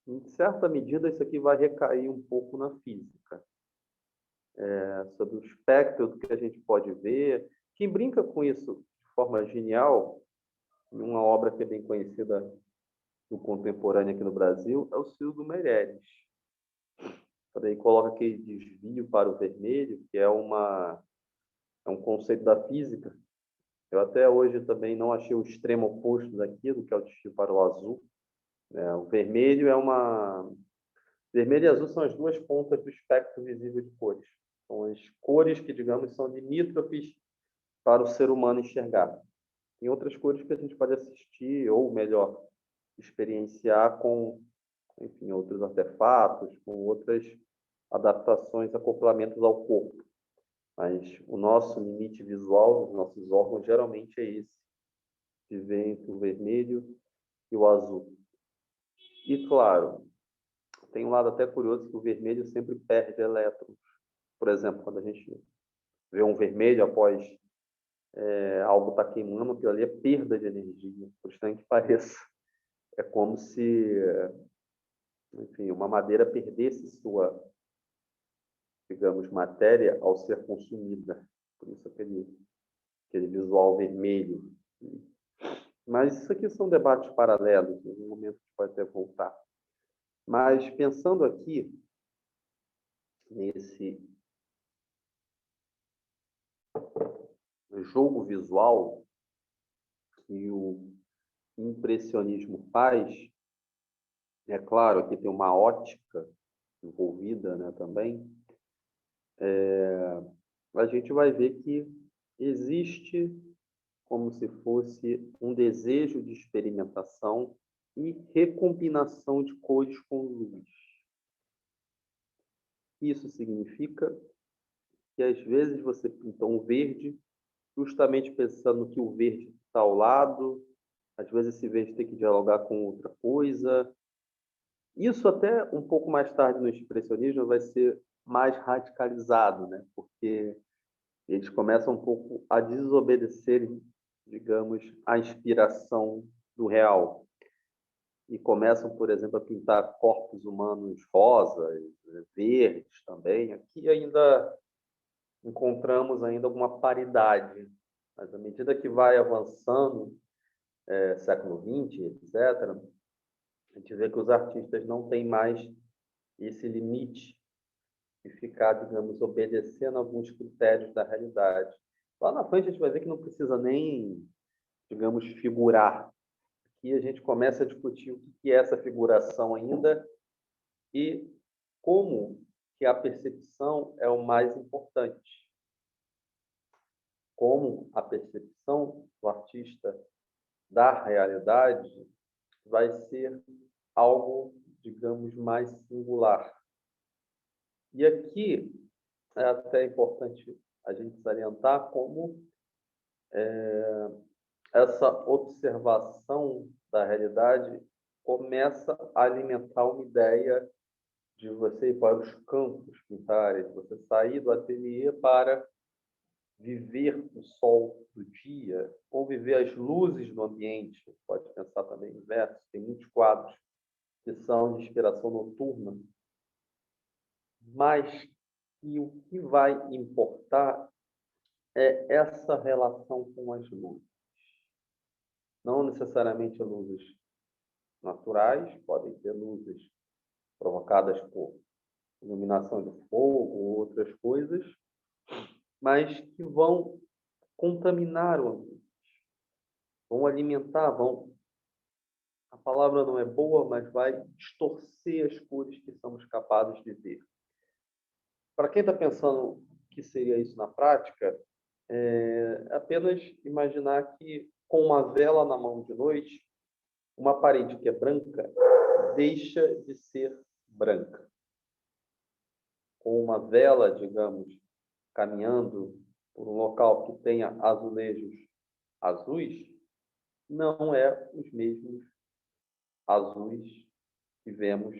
em certa medida isso aqui vai recair um pouco na física. Sobre o espectro do que a gente pode ver. Quem brinca com isso de forma genial, em uma obra que é bem conhecida do contemporâneo aqui no Brasil, é o Cildo Meireles. Daí coloca aquele desvio para o vermelho, que é um conceito da física. Eu até hoje também não achei o extremo oposto daquilo, que é o desvio para o azul. O vermelho vermelho e azul são as duas pontas do espectro visível de cores. São as cores que, digamos, são limítrofes para o ser humano enxergar. Tem outras cores que a gente pode assistir, ou melhor, experienciar com, enfim, outros artefatos, com outras adaptações, acoplamentos ao corpo. Mas o nosso limite visual, os nossos órgãos, geralmente é esse, de ver entre o vermelho e o azul. E, claro, tem um lado até curioso que o vermelho sempre perde elétrons. Por exemplo, quando a gente vê um vermelho após algo estar queimando, aquilo ali é perda de energia, por estranho que pareça. É como se, enfim, uma madeira perdesse sua, digamos, matéria ao ser consumida. Por isso aquele visual vermelho. Mas isso aqui são debates paralelos, em algum momento a gente pode até voltar. Mas pensando aqui nesse jogo visual que o impressionismo faz, é claro que tem uma ótica envolvida, né, também, a gente vai ver que existe como se fosse um desejo de experimentação e recombinação de cores com luz. Isso significa que às vezes você pinta um verde justamente pensando que o verde está ao lado, às vezes esse verde tem que dialogar com outra coisa. Isso até um pouco mais tarde no expressionismo vai ser mais radicalizado, né? Porque eles começam um pouco a desobedecer, digamos, a inspiração do real. E começam, por exemplo, a pintar corpos humanos rosas, verdes também. Aqui ainda encontramos ainda alguma paridade, mas à medida que vai avançando, século XX, etc., a gente vê que os artistas não têm mais esse limite de ficar, digamos, obedecendo a alguns critérios da realidade. Lá na frente a gente vai ver que não precisa nem, digamos, figurar. Aqui a gente começa a discutir o que é essa figuração ainda e como que a percepção é o mais importante. Como a percepção do artista da realidade vai ser algo, digamos, mais singular. E aqui é até importante a gente salientar como essa observação da realidade começa a alimentar uma ideia de você ir para os campos pintares, de você sair do ateliê para viver o sol do dia, ou viver as luzes do ambiente. Pode pensar também no inverso, tem muitos quadros que são de inspiração noturna, mas que o que vai importar é essa relação com as luzes. Não necessariamente luzes naturais, podem ser luzes provocadas por iluminação de fogo ou outras coisas, mas que vão contaminar o ambiente, vão alimentar, a palavra não é boa, mas vai distorcer as cores que somos capazes de ver. Para quem está pensando que seria isso na prática, é apenas imaginar que com uma vela na mão de noite, uma parede que é branca deixa de ser branca. Com uma vela, digamos, caminhando por um local que tenha azulejos azuis, não é os mesmos azuis que vemos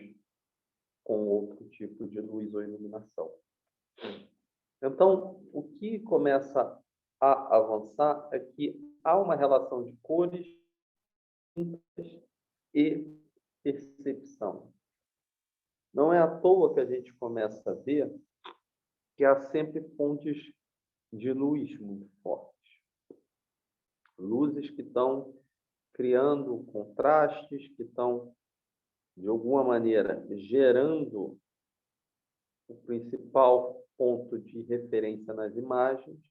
com outro tipo de luz ou iluminação. Então, o que começa a avançar é que há uma relação de cores e percepção. Não é à toa que a gente começa a ver que há sempre fontes de luz muito fortes. Luzes que estão criando contrastes, que estão, de alguma maneira, gerando o principal ponto de referência nas imagens.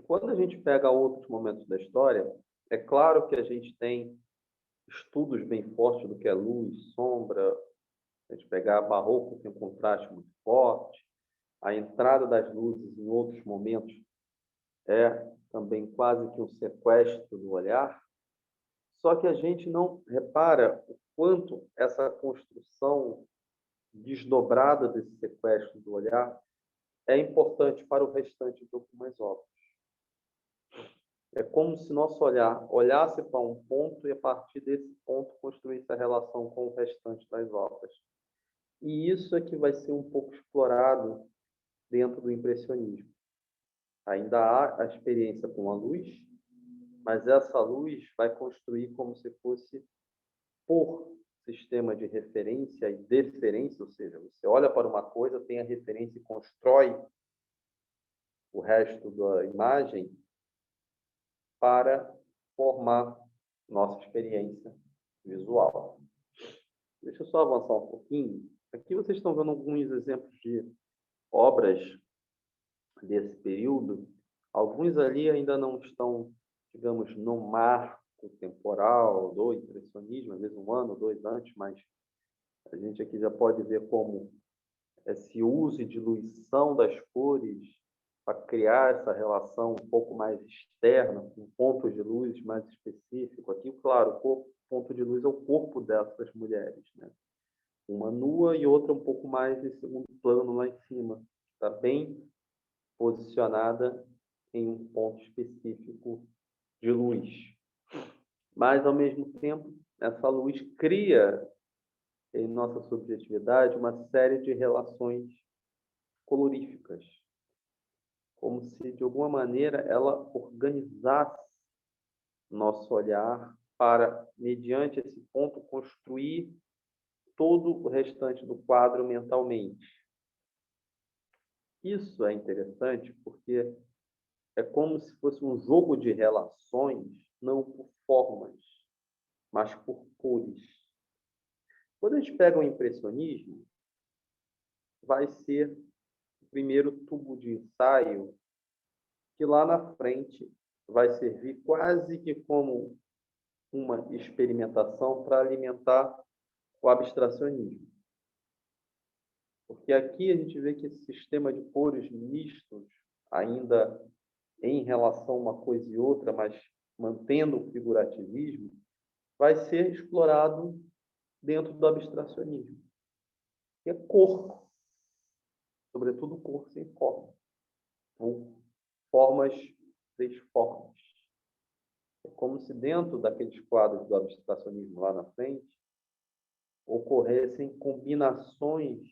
Quando a gente pega outros momentos da história, é claro que a gente tem estudos bem fortes do que é luz, sombra. A gente pegar barroco tem um contraste muito forte. A entrada das luzes em outros momentos é também quase que um sequestro do olhar. Só que a gente não repara o quanto essa construção desdobrada desse sequestro do olhar é importante para o restante de algumas obras. É como se nosso olhar olhasse para um ponto e, a partir desse ponto, construísse a relação com o restante das obras. E isso é que vai ser um pouco explorado dentro do impressionismo. Ainda há a experiência com a luz, mas essa luz vai construir como se fosse por sistema de referência e deferência, ou seja, você olha para uma coisa, tem a referência e constrói o resto da imagem para formar nossa experiência visual. Deixa eu só avançar um pouquinho. Aqui vocês estão vendo alguns exemplos de obras desse período. Alguns ali ainda não estão, digamos, no marco temporal do impressionismo, às vezes um ano, 2 antes, mas a gente aqui já pode ver como esse uso e diluição das cores para criar essa relação um pouco mais externa, com pontos de luz mais específicos. Aqui, claro, o ponto de luz é o corpo dessas mulheres, né? Uma nua e outra um pouco mais em segundo plano lá em cima. Está bem posicionada em um ponto específico de luz. Mas, ao mesmo tempo, essa luz cria em nossa subjetividade uma série de relações coloríficas, como se, de alguma maneira, ela organizasse nosso olhar para, mediante esse ponto, construir todo o restante do quadro mentalmente. Isso é interessante porque é como se fosse um jogo de relações, não por formas, mas por cores. Quando a gente pega o impressionismo, vai ser o primeiro tubo de ensaio que lá na frente vai servir quase que como uma experimentação para alimentar o abstracionismo. Porque aqui a gente vê que esse sistema de cores mistos, ainda em relação a uma coisa e outra, mas mantendo o figurativismo, vai ser explorado dentro do abstracionismo, que é cor, sobretudo cor sem forma, ou formas desformes. É como se dentro daqueles quadros do abstracionismo lá na frente ocorressem combinações,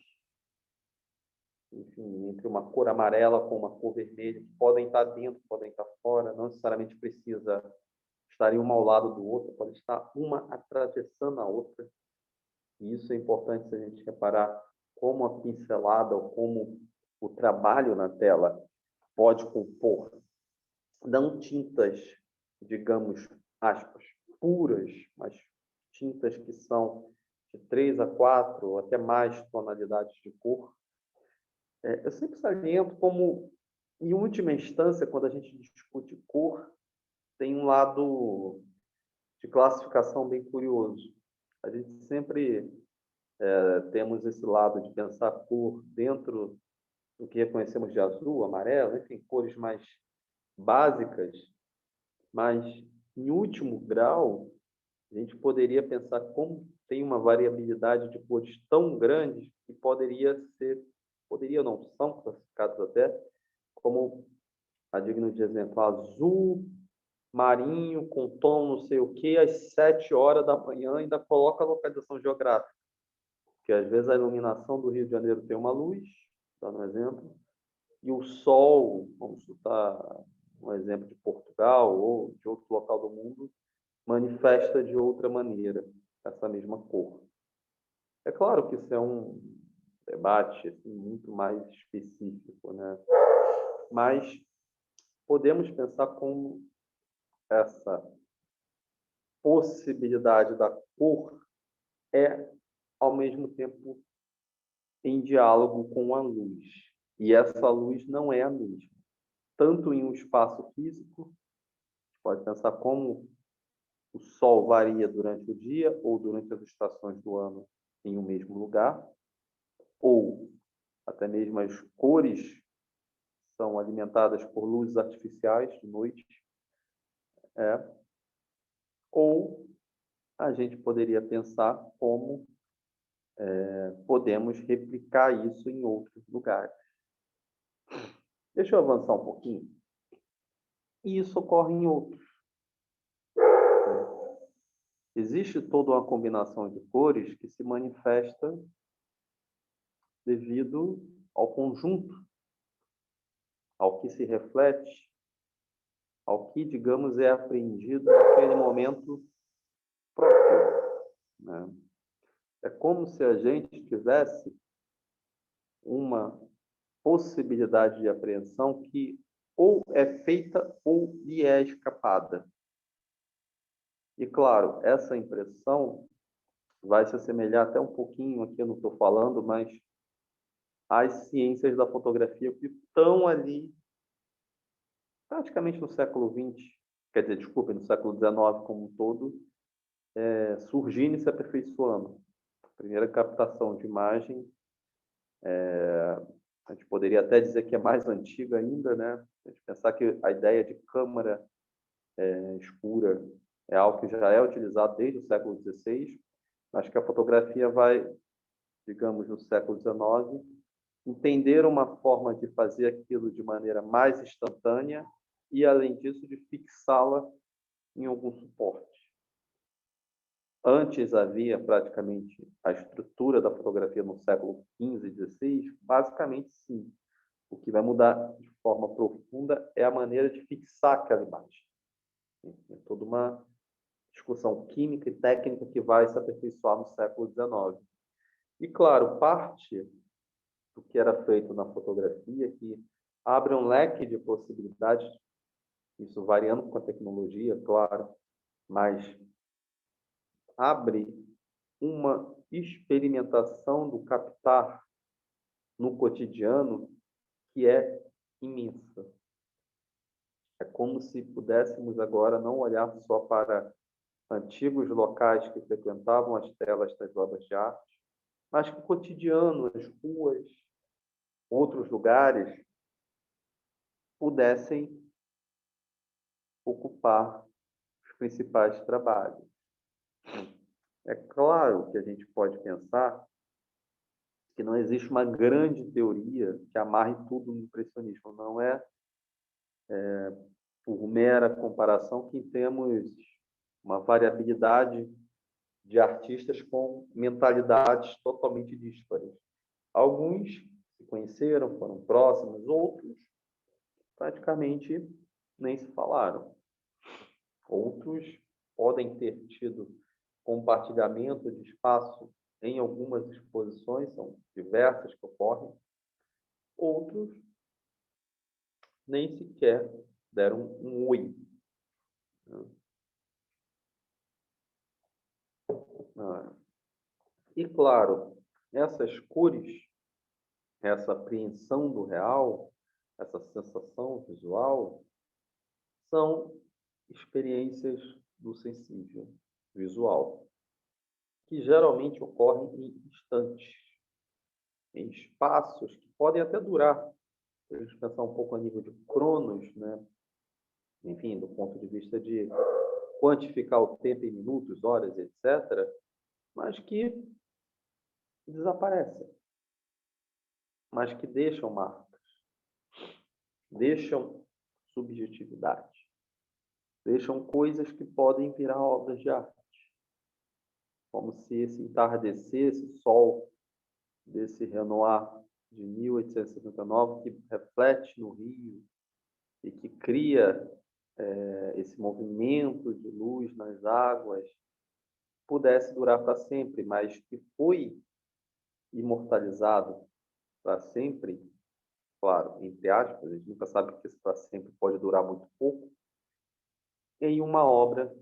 enfim, entre uma cor amarela com uma cor vermelha, que podem estar dentro, podem estar fora, não necessariamente precisa estar uma ao lado do outro, pode estar uma atravessando a outra. E isso é importante se a gente reparar como a pincelada ou como o trabalho na tela pode compor, não tintas, digamos, aspas, puras, mas tintas que são de 3 a 4 ou até mais tonalidades de cor. Eu sempre saliento como, em última instância, quando a gente discute cor, tem um lado de classificação bem curioso. A gente sempre temos esse lado de pensar cor dentro do que reconhecemos de azul, amarelo, enfim, cores mais básicas, mas, em último grau, a gente poderia pensar como tem uma variabilidade de cores tão grande que poderia não, são classificados até como, a digno de exemplo, azul marinho com tom não sei o que, às 7 horas da manhã, ainda coloca a localização geográfica. Porque às vezes a iluminação do Rio de Janeiro tem uma luz, dando um exemplo, e o sol, vamos citar um exemplo de Portugal ou de outro local do mundo, manifesta de outra maneira essa mesma cor. É claro que isso é um debate assim, muito mais específico, né? Mas podemos pensar como essa possibilidade da cor é, ao mesmo tempo, em diálogo com a luz. E essa luz não é a mesma. Tanto em um espaço físico, pode pensar como o sol varia durante o dia ou durante as estações do ano em um mesmo lugar, ou até mesmo as cores são alimentadas por luzes artificiais de noite, ou a gente poderia pensar como podemos replicar isso em outros lugares. Deixa eu avançar um pouquinho. E isso ocorre em outros. Existe toda uma combinação de cores que se manifesta devido ao conjunto, ao que se reflete, ao que, digamos, é apreendido naquele momento próprio, né? É como se a gente tivesse uma possibilidade de apreensão que ou é feita ou lhe é escapada. E, claro, essa impressão vai se assemelhar até um pouquinho, aqui eu não estou falando, mas às ciências da fotografia que estão ali praticamente no século XX, quer dizer, desculpe, no século XIX como um todo, surgindo e se aperfeiçoando. A primeira captação de imagem, a gente poderia até dizer que é mais antiga ainda, né? A gente pensar que a ideia de câmara escura é algo que já é utilizado desde o século XVI. Acho que a fotografia vai, digamos, no século XIX, entender uma forma de fazer aquilo de maneira mais instantânea e, além disso, de fixá-la em algum suporte. Antes havia praticamente a estrutura da fotografia no século XV e XVI, basicamente sim. O que vai mudar de forma profunda é a maneira de fixar aquela imagem. É toda uma discussão química e técnica que vai se aperfeiçoar no século XIX. E, claro, parte do que era feito na fotografia que abre um leque de possibilidades, isso variando com a tecnologia, claro, mas abre uma experimentação do captar no cotidiano que é imensa. É como se pudéssemos agora não olhar só para antigos locais que frequentavam as telas das obras de arte, mas que o cotidiano, as ruas, outros lugares, pudessem ocupar os principais trabalhos. É claro que a gente pode pensar que não existe uma grande teoria que amarre tudo no impressionismo. Não é por mera comparação, que temos uma variabilidade de artistas com mentalidades totalmente díspares. Alguns se conheceram, foram próximos, outros praticamente nem se falaram. Outros podem ter tido compartilhamento de espaço em algumas exposições, são diversas que ocorrem. Outros nem sequer deram um oi. E, claro, essas cores, essa apreensão do real, essa sensação visual, são experiências do sensível visual, que geralmente ocorrem em instantes, em espaços que podem até durar. Se a gente pensar um pouco a nível de cronos, né? Enfim, do ponto de vista de quantificar o tempo em minutos, horas, etc., mas que desaparecem, mas que deixam marcas, deixam subjetividade, deixam coisas que podem virar obras de arte. Como se esse entardecer, esse sol desse Renoir de 1879, que reflete no rio e que cria esse movimento de luz nas águas, pudesse durar para sempre, mas que foi imortalizado para sempre, claro, entre aspas, a gente nunca sabe que esse para sempre pode durar muito pouco, em uma obra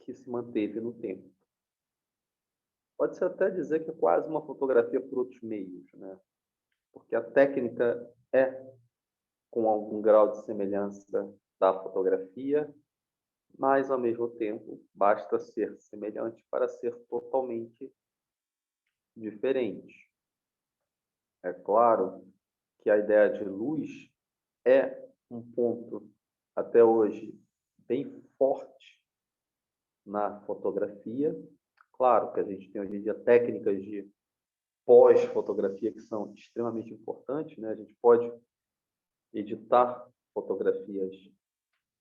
que se manteve no tempo. Pode-se até dizer que é quase uma fotografia por outros meios, né? Porque a técnica é com algum grau de semelhança da fotografia, mas, ao mesmo tempo, basta ser semelhante para ser totalmente diferente. É claro que a ideia de luz é um ponto, até hoje, bem forte na fotografia. Claro que a gente tem hoje em dia técnicas de pós-fotografia que são extremamente importantes, né? A gente pode editar fotografias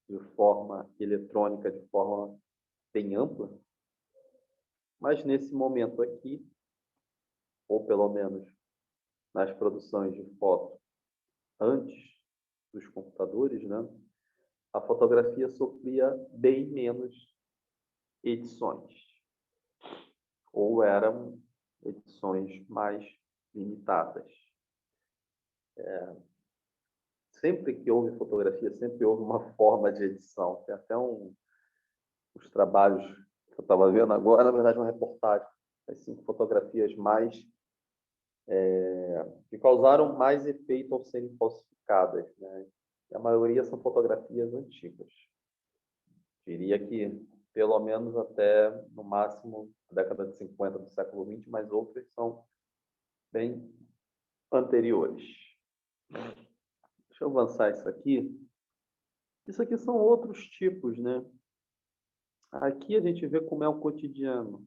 de forma eletrônica, de forma bem ampla, mas nesse momento aqui, ou pelo menos nas produções de foto antes dos computadores, né? A fotografia sofria bem menos edições, ou eram edições mais limitadas. Sempre que houve fotografia, sempre houve uma forma de edição. Tem até os trabalhos que eu estava vendo agora, na verdade, uma reportagem, as 5 fotografias mais que causaram mais efeito ao serem falsificadas, né? E a maioria são fotografias antigas. Diria que pelo menos até, no máximo, a década de 50 do século XX, mas outras são bem anteriores. Deixa eu avançar isso aqui. Isso aqui são outros tipos, né? Aqui a gente vê como é o cotidiano.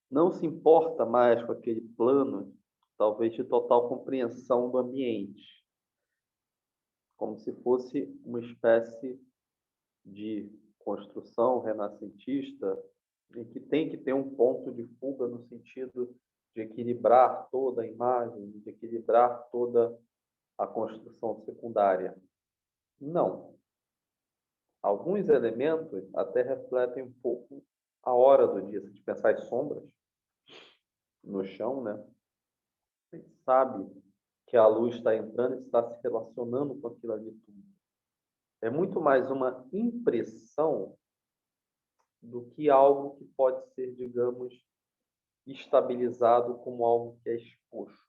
Não se importa mais com aquele plano, talvez de total compreensão do ambiente, como se fosse uma espécie de construção renascentista em que tem que ter um ponto de fuga no sentido de equilibrar toda a imagem, de equilibrar toda a construção secundária. Não. Alguns elementos até refletem um pouco a hora do dia. Se a gente pensar em sombras no chão, né? A gente sabe que a luz está entrando e está se relacionando com aquilo ali tudo. É muito mais uma impressão do que algo que pode ser, digamos, estabilizado como algo que é exposto.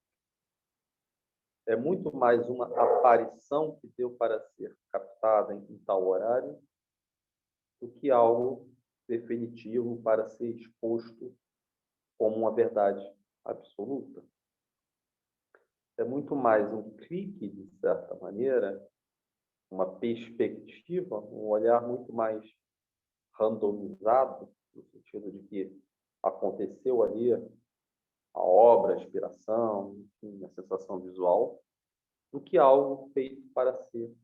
É muito mais uma aparição que deu para ser captada em tal horário do que algo definitivo para ser exposto como uma verdade absoluta. É muito mais um clique, de certa maneira, uma perspectiva, um olhar muito mais randomizado, no sentido de que aconteceu ali a obra, a inspiração, enfim, a sensação visual, do que algo feito para ser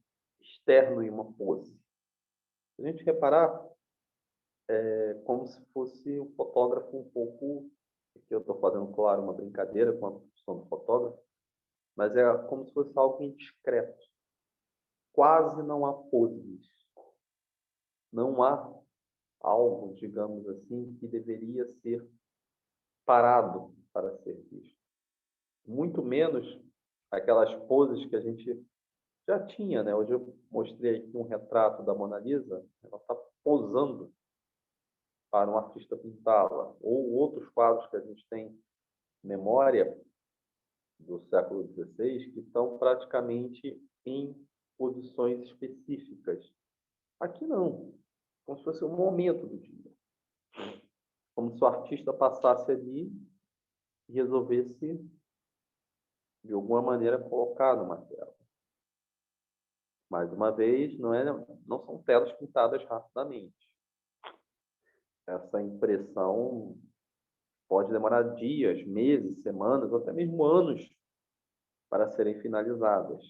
externo em uma pose. Se a gente reparar, é como se fosse um fotógrafo um pouco, aqui eu estou fazendo, claro, uma brincadeira com a função do fotógrafo, mas é como se fosse algo indiscreto. Quase não há poses. Não há algo, digamos assim, que deveria ser parado para ser visto. Muito menos aquelas poses que a gente já tinha, né? Hoje eu mostrei aqui um retrato da Mona Lisa, ela está posando para um artista pintá-la, ou outros quadros que a gente tem memória do século XVI, que estão praticamente em posições específicas. Aqui não, como se fosse um momento do dia. Como se o artista passasse ali e resolvesse, de alguma maneira, colocar numa tela. Mais uma vez, não são telas pintadas rapidamente. Essa impressão pode demorar dias, meses, semanas, ou até mesmo anos para serem finalizadas.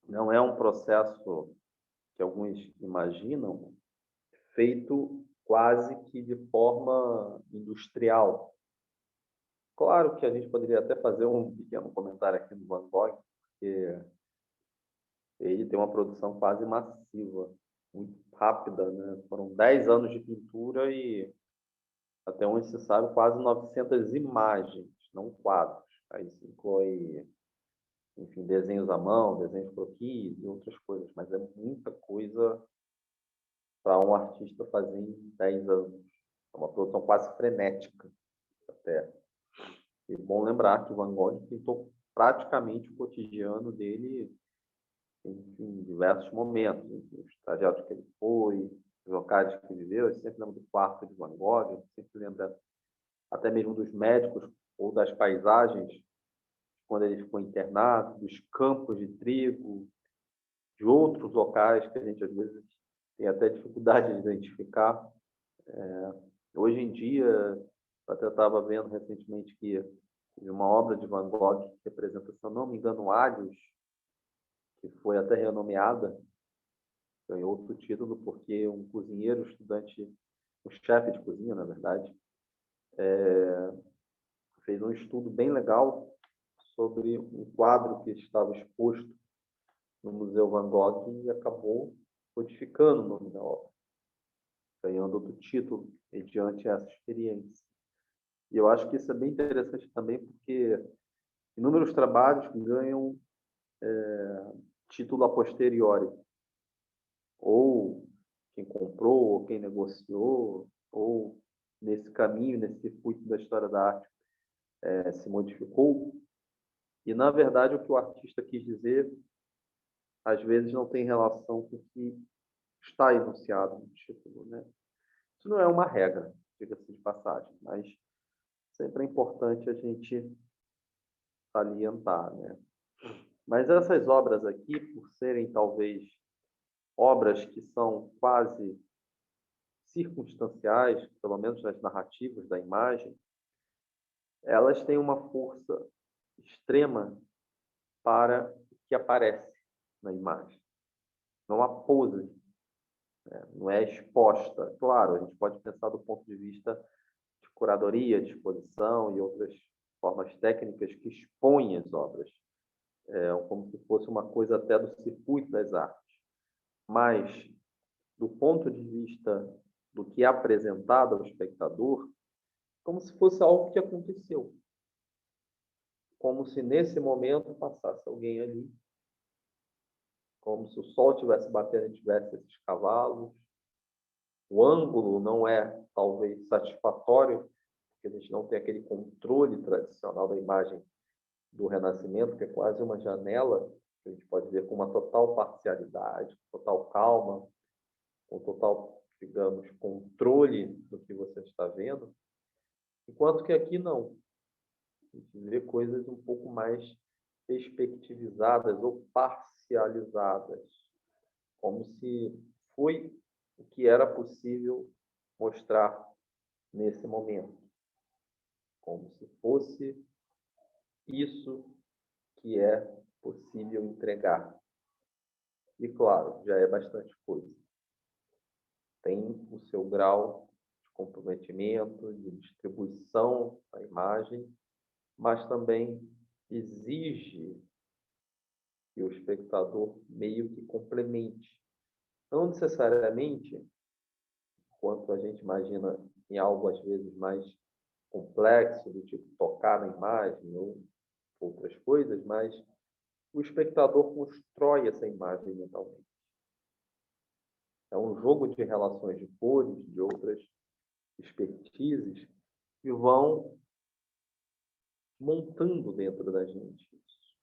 Não é um processo que alguns imaginam feito quase que de forma industrial. Claro que a gente poderia até fazer um pequeno comentário aqui do Van Gogh, porque ele tem uma produção quase massiva, muito rápida, né? Foram 10 anos de pintura e, até onde se sabe, quase 900 imagens, não quadros. Aí se inclui, enfim, desenhos à mão, desenhos croquis e outras coisas, mas é muita coisa para um artista fazer em 10 anos. É uma produção quase frenética, até. E bom lembrar que Van Gogh pintou praticamente o cotidiano dele em diversos momentos, os trajetos que ele foi, os locais que viveu. Eu sempre lembro do quarto de Van Gogh, eu sempre lembro até mesmo dos médicos ou das paisagens, quando ele ficou internado, dos campos de trigo, de outros locais que a gente às vezes tem até dificuldade de identificar. Hoje em dia, eu até estava vendo recentemente que uma obra de Van Gogh que representa, se eu não me engano, Helios, que foi até renomeada, ganhou outro título porque um cozinheiro, estudante, um chefe de cozinha, na verdade, fez um estudo bem legal sobre um quadro que estava exposto no Museu Van Gogh e acabou codificando o nome da obra, ganhando outro título mediante essa experiência. E eu acho que isso é bem interessante também, porque inúmeros trabalhos ganham título a posteriori, ou quem comprou, ou quem negociou, ou nesse caminho, nesse circuito da história da arte, se modificou. E, na verdade, o que o artista quis dizer, às vezes, não tem relação com o que está enunciado no título, né? Isso não é uma regra, diga-se de passagem, mas sempre é importante a gente salientar, né? Mas essas obras aqui, por serem talvez obras que são quase circunstanciais, pelo menos nas narrativas da imagem, elas têm uma força extrema para o que aparece na imagem. Não há pose, né? Não é exposta. Claro, a gente pode pensar do ponto de vista de curadoria, de exposição e outras formas técnicas que expõem as obras, como se fosse uma coisa até do circuito das artes. Mas, do ponto de vista do que é apresentado ao espectador, como se fosse algo que aconteceu. Como se nesse momento passasse alguém ali, como se o sol estivesse batendo e tivesse esses cavalos. O ângulo não é, talvez, satisfatório, porque a gente não tem aquele controle tradicional da imagem do Renascimento, que é quase uma janela, que a gente pode ver com uma total parcialidade, total calma, com total, digamos, controle do que você está vendo, enquanto que aqui não. A gente vê coisas um pouco mais perspectivizadas ou parcializadas, como se foi o que era possível mostrar nesse momento, como se fosse isso que é possível entregar. E, claro, já é bastante coisa. tem o seu grau de comprometimento, de distribuição da imagem, mas também exige que o espectador meio que complemente. Não necessariamente, quanto a gente imagina em algo às vezes mais complexo, do tipo tocar na imagem ou outras coisas, mas o espectador constrói essa imagem mentalmente. É um jogo de relações de cores, de outras expertises, que vão montando dentro da gente isso.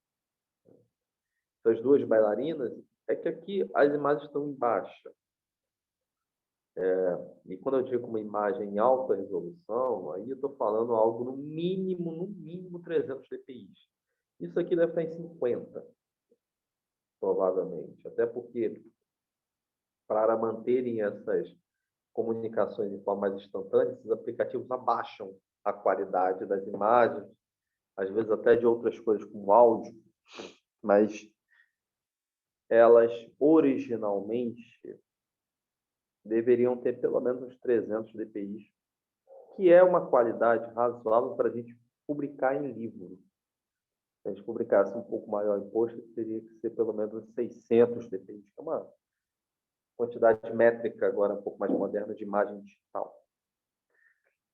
Essas duas bailarinas, é que aqui as imagens estão em baixa. E quando eu digo uma imagem em alta resolução, aí eu estou falando algo no mínimo 300 dpi. Isso aqui deve estar em 50, provavelmente. Até porque, para manterem essas comunicações de forma mais instantânea, esses aplicativos abaixam a qualidade das imagens, às vezes até de outras coisas como áudio, mas elas originalmente deveriam ter pelo menos uns 300 dpi, que é uma qualidade razoável para a gente publicar em livro. Se a gente publicasse um pouco maior imposto, teria que ser pelo menos uns 600 dpi, que é uma quantidade métrica agora um pouco mais moderna de imagem digital.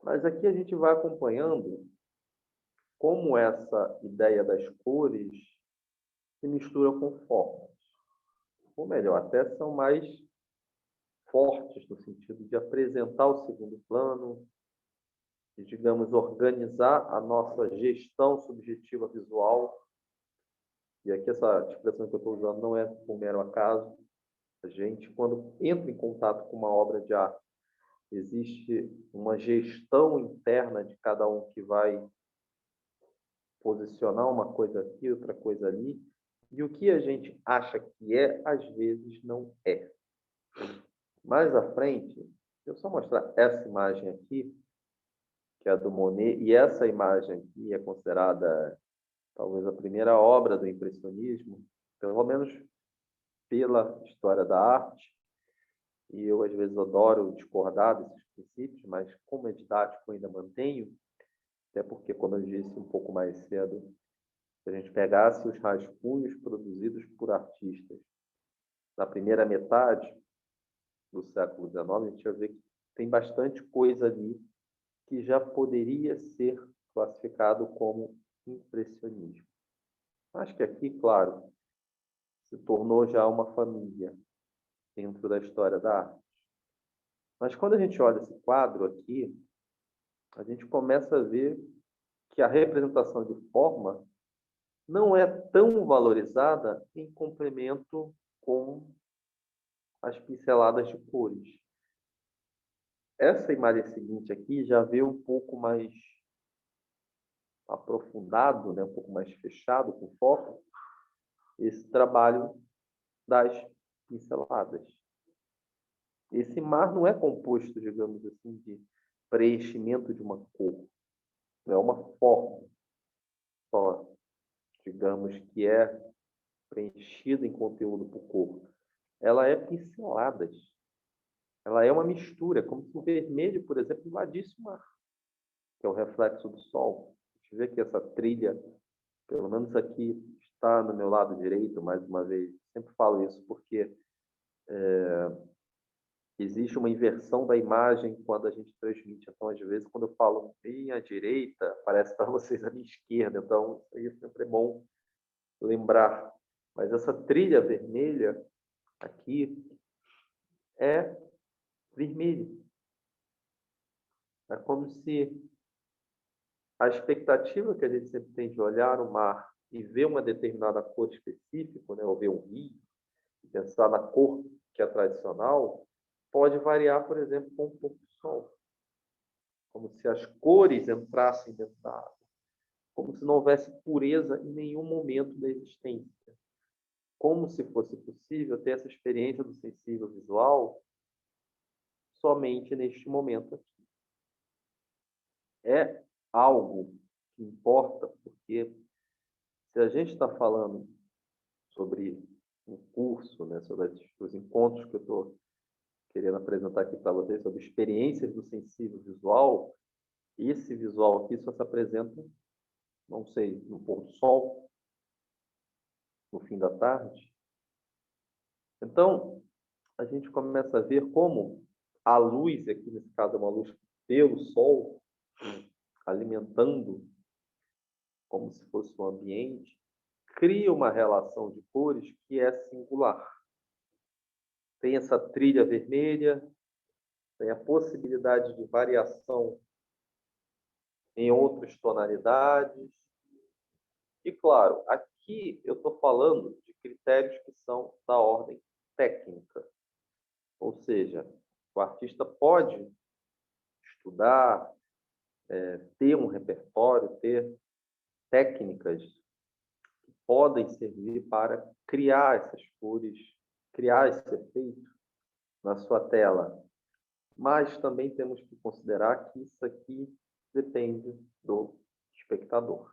Mas aqui a gente vai acompanhando como essa ideia das cores se mistura com formas. Ou melhor, até são mais fortes no sentido de apresentar o segundo plano, de, digamos, organizar a nossa gestão subjetiva visual. E aqui essa expressão que eu estou usando não é por mero acaso. A gente, quando entra em contato com uma obra de arte, existe uma gestão interna de cada um que vai posicionar uma coisa aqui, outra coisa ali, e o que a gente acha que é, às vezes não é. Mais à frente, eu só mostrar essa imagem aqui, que é a do Monet, e essa imagem aqui é considerada talvez a primeira obra do impressionismo, pelo menos pela história da arte, e eu às vezes adoro discordar desses princípios, mas como é didático eu ainda mantenho, até porque, como eu disse um pouco mais cedo, se a gente pegasse os rascunhos produzidos por artistas na primeira metade do século XIX, a gente ia ver que tem bastante coisa ali que já poderia ser classificado como impressionismo. Acho que aqui, claro, se tornou já uma família dentro da história da arte. Mas quando a gente olha esse quadro aqui, a gente começa a ver que a representação de forma não é tão valorizada em complemento com as pinceladas de cores. Essa imagem seguinte aqui já vê um pouco mais aprofundado, né, um pouco mais fechado, com foco, esse trabalho das pinceladas. Esse mar não é composto, digamos assim, de preenchimento de uma cor. Não é uma forma só, digamos, que é preenchida em conteúdo por cor. Ela é pinceladas. Ela é uma mistura, como se o vermelho, por exemplo, invadisse o mar, que é o reflexo do sol. A gente vê que essa trilha, pelo menos aqui, está no meu lado direito, mais uma vez. Sempre falo isso porque existe uma inversão da imagem quando a gente transmite. Então, às vezes, quando eu falo minha direita, parece para vocês a minha esquerda. Então, isso sempre é bom lembrar. Mas essa trilha vermelha aqui é vermelha. É como se a expectativa que a gente sempre tem de olhar o mar e ver uma determinada cor específica, né, ou ver um rio, e pensar na cor que é tradicional, pode variar, por exemplo, com o pôr do sol. Como se as cores entrassem dentro da água. Como se não houvesse pureza em nenhum momento da existência. Como se fosse possível ter essa experiência do sensível visual somente neste momento aqui. É algo que importa, porque se a gente está falando sobre um curso, né, sobre os encontros que eu estou querendo apresentar aqui para vocês sobre experiências do sensível visual, esse visual aqui só se apresenta, não sei, no pôr do sol, no fim da tarde. Então, a gente começa a ver como a luz, aqui nesse caso é uma luz pelo sol, alimentando como se fosse um ambiente, cria uma relação de cores que é singular. Tem essa trilha vermelha, tem a possibilidade de variação em outras tonalidades. E, claro, aqui eu estou falando de critérios que são da ordem técnica. Ou seja, o artista pode estudar, ter um repertório, ter técnicas que podem servir para criar essas cores, criar esse efeito na sua tela. Mas também temos que considerar que isso aqui depende do espectador,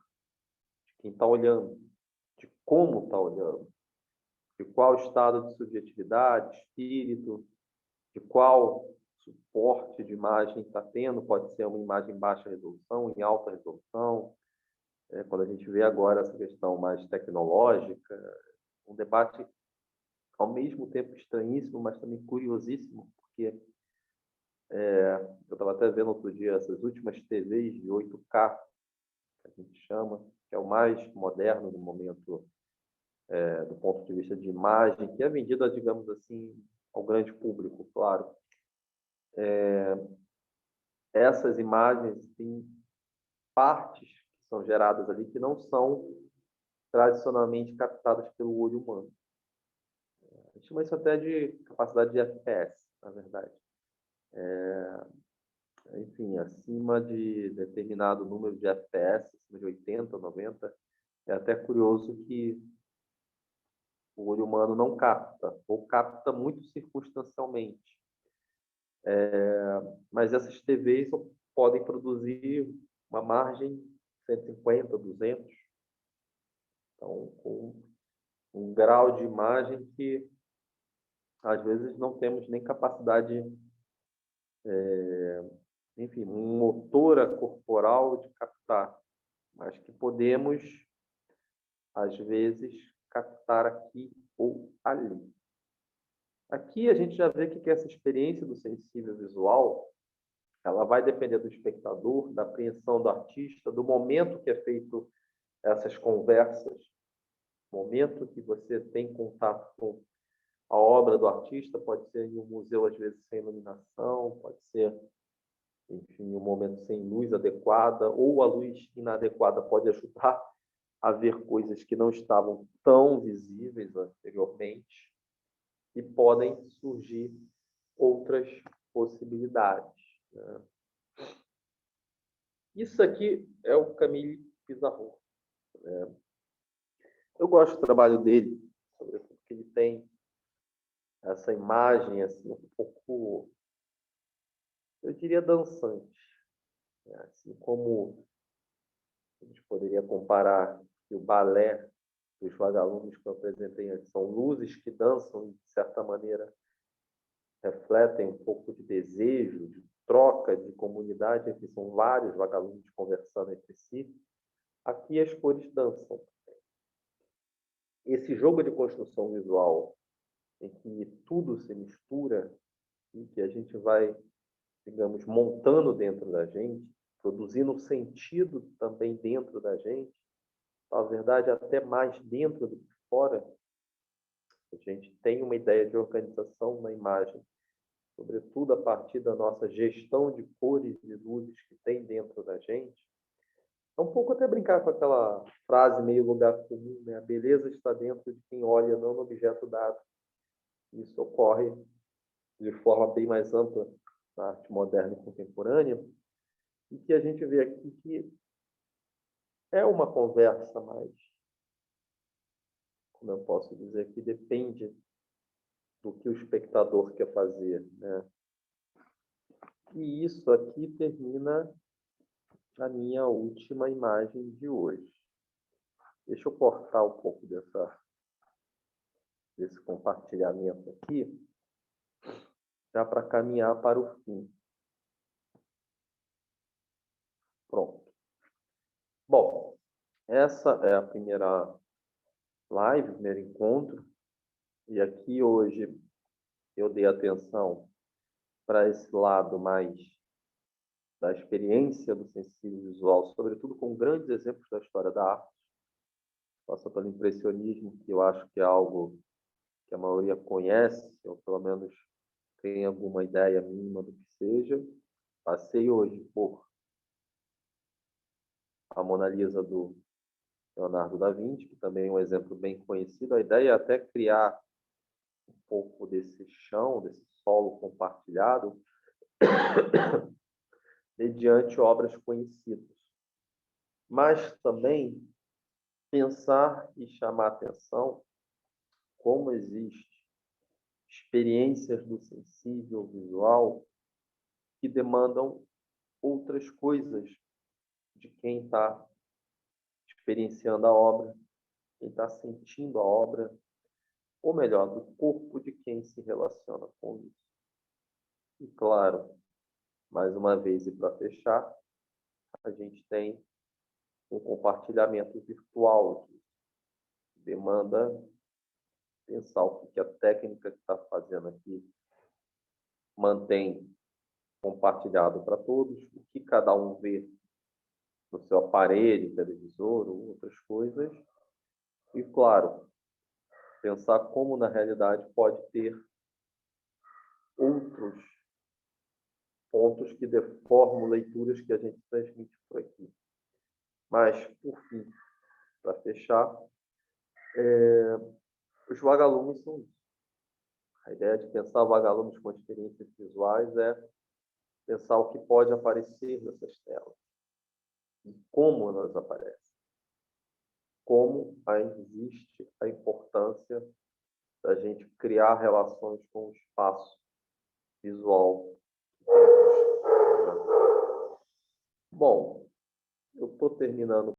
de quem está olhando, de como está olhando, de qual estado de subjetividade, espírito, de qual suporte de imagem está tendo. Pode ser uma imagem em baixa resolução, em alta resolução. Quando a gente vê agora essa questão mais tecnológica, um debate ao mesmo tempo estranhíssimo, mas também curiosíssimo, porque eu estava até vendo outro dia essas últimas TVs de 8K, que a gente chama, que é o mais moderno no momento, do ponto de vista de imagem, que é vendida, digamos assim, ao grande público, claro. Essas imagens têm partes que são geradas ali que não são tradicionalmente captadas pelo olho humano. A gente chama isso até de capacidade de FPS, na verdade. Enfim, acima de determinado número de FPS, acima de 80, 90, é até curioso que o olho humano não capta, ou capta muito circunstancialmente. Mas essas TVs podem produzir uma margem 150, 200. Então, com um grau de imagem que, às vezes, não temos nem capacidade, enfim, motora corporal de captar, mas que podemos, às vezes, captar aqui ou ali. Aqui a gente já vê que essa experiência do sensível visual, ela vai depender do espectador, da apreensão do artista, do momento que é feito essas conversas, momento que você tem contato com a obra do artista, pode ser em um museu, às vezes, sem iluminação, pode ser, enfim, um momento sem luz adequada, ou a luz inadequada pode ajudar a ver coisas que não estavam tão visíveis anteriormente, e podem surgir outras possibilidades, né? Isso aqui é o Camille Pissarro. Eu gosto do trabalho dele, sobretudo porque ele tem essa imagem assim, um pouco, eu diria, dançante, né? Assim como a gente poderia comparar que o balé dos vagalumes que eu apresentei antes são luzes que dançam e, de certa maneira, refletem um pouco de desejo, de troca, de comunidade, enfim, são vários vagalumes conversando entre si. Aqui as cores dançam. Esse jogo de construção visual, em que tudo se mistura, e que a gente vai, digamos, montando dentro da gente, produzindo sentido também dentro da gente, na verdade, até mais dentro do que fora. A gente tem uma ideia de organização na imagem, sobretudo a partir da nossa gestão de cores e luzes que tem dentro da gente. É um pouco até brincar com aquela frase meio lugar comum, né? A beleza está dentro de quem olha, não no objeto dado. Isso ocorre de forma bem mais ampla na arte moderna e contemporânea, e que a gente vê aqui que é uma conversa mais, como eu posso dizer, que depende do que o espectador quer fazer, né? E isso aqui termina a minha última imagem de hoje. Deixa eu cortar um pouco desse compartilhamento aqui. já para caminhar para o fim. Pronto. Bom, essa é a primeira live, o primeiro encontro. E aqui hoje eu dei atenção para esse lado mais da experiência do sensível visual, sobretudo com grandes exemplos da história da arte. Passa pelo impressionismo, que eu acho que é algo que a maioria conhece, ou pelo menos tem alguma ideia mínima do que seja. Passei hoje por a Mona Lisa do Leonardo da Vinci, que também é um exemplo bem conhecido. A ideia é até criar um pouco desse chão, desse solo compartilhado, mediante obras conhecidas. Mas também pensar e chamar atenção como existe experiências do sensível visual que demandam outras coisas de quem está experienciando a obra, quem está sentindo a obra, ou melhor, do corpo de quem se relaciona com isso. E claro, mais uma vez, e para fechar, a gente tem um compartilhamento virtual que demanda pensar o que a técnica que está fazendo aqui mantém compartilhado para todos, o que cada um vê no seu aparelho, televisor ou outras coisas. E, claro, pensar como, na realidade, pode ter outros pontos que deformam leituras que a gente transmite por aqui. Mas, por fim, para fechar, os vagalumes são isso. A ideia de pensar vagalumes com experiências visuais é pensar o que pode aparecer nessas telas e como elas aparecem. Como existe a importância da gente criar relações com o espaço visual. Bom, eu estou terminando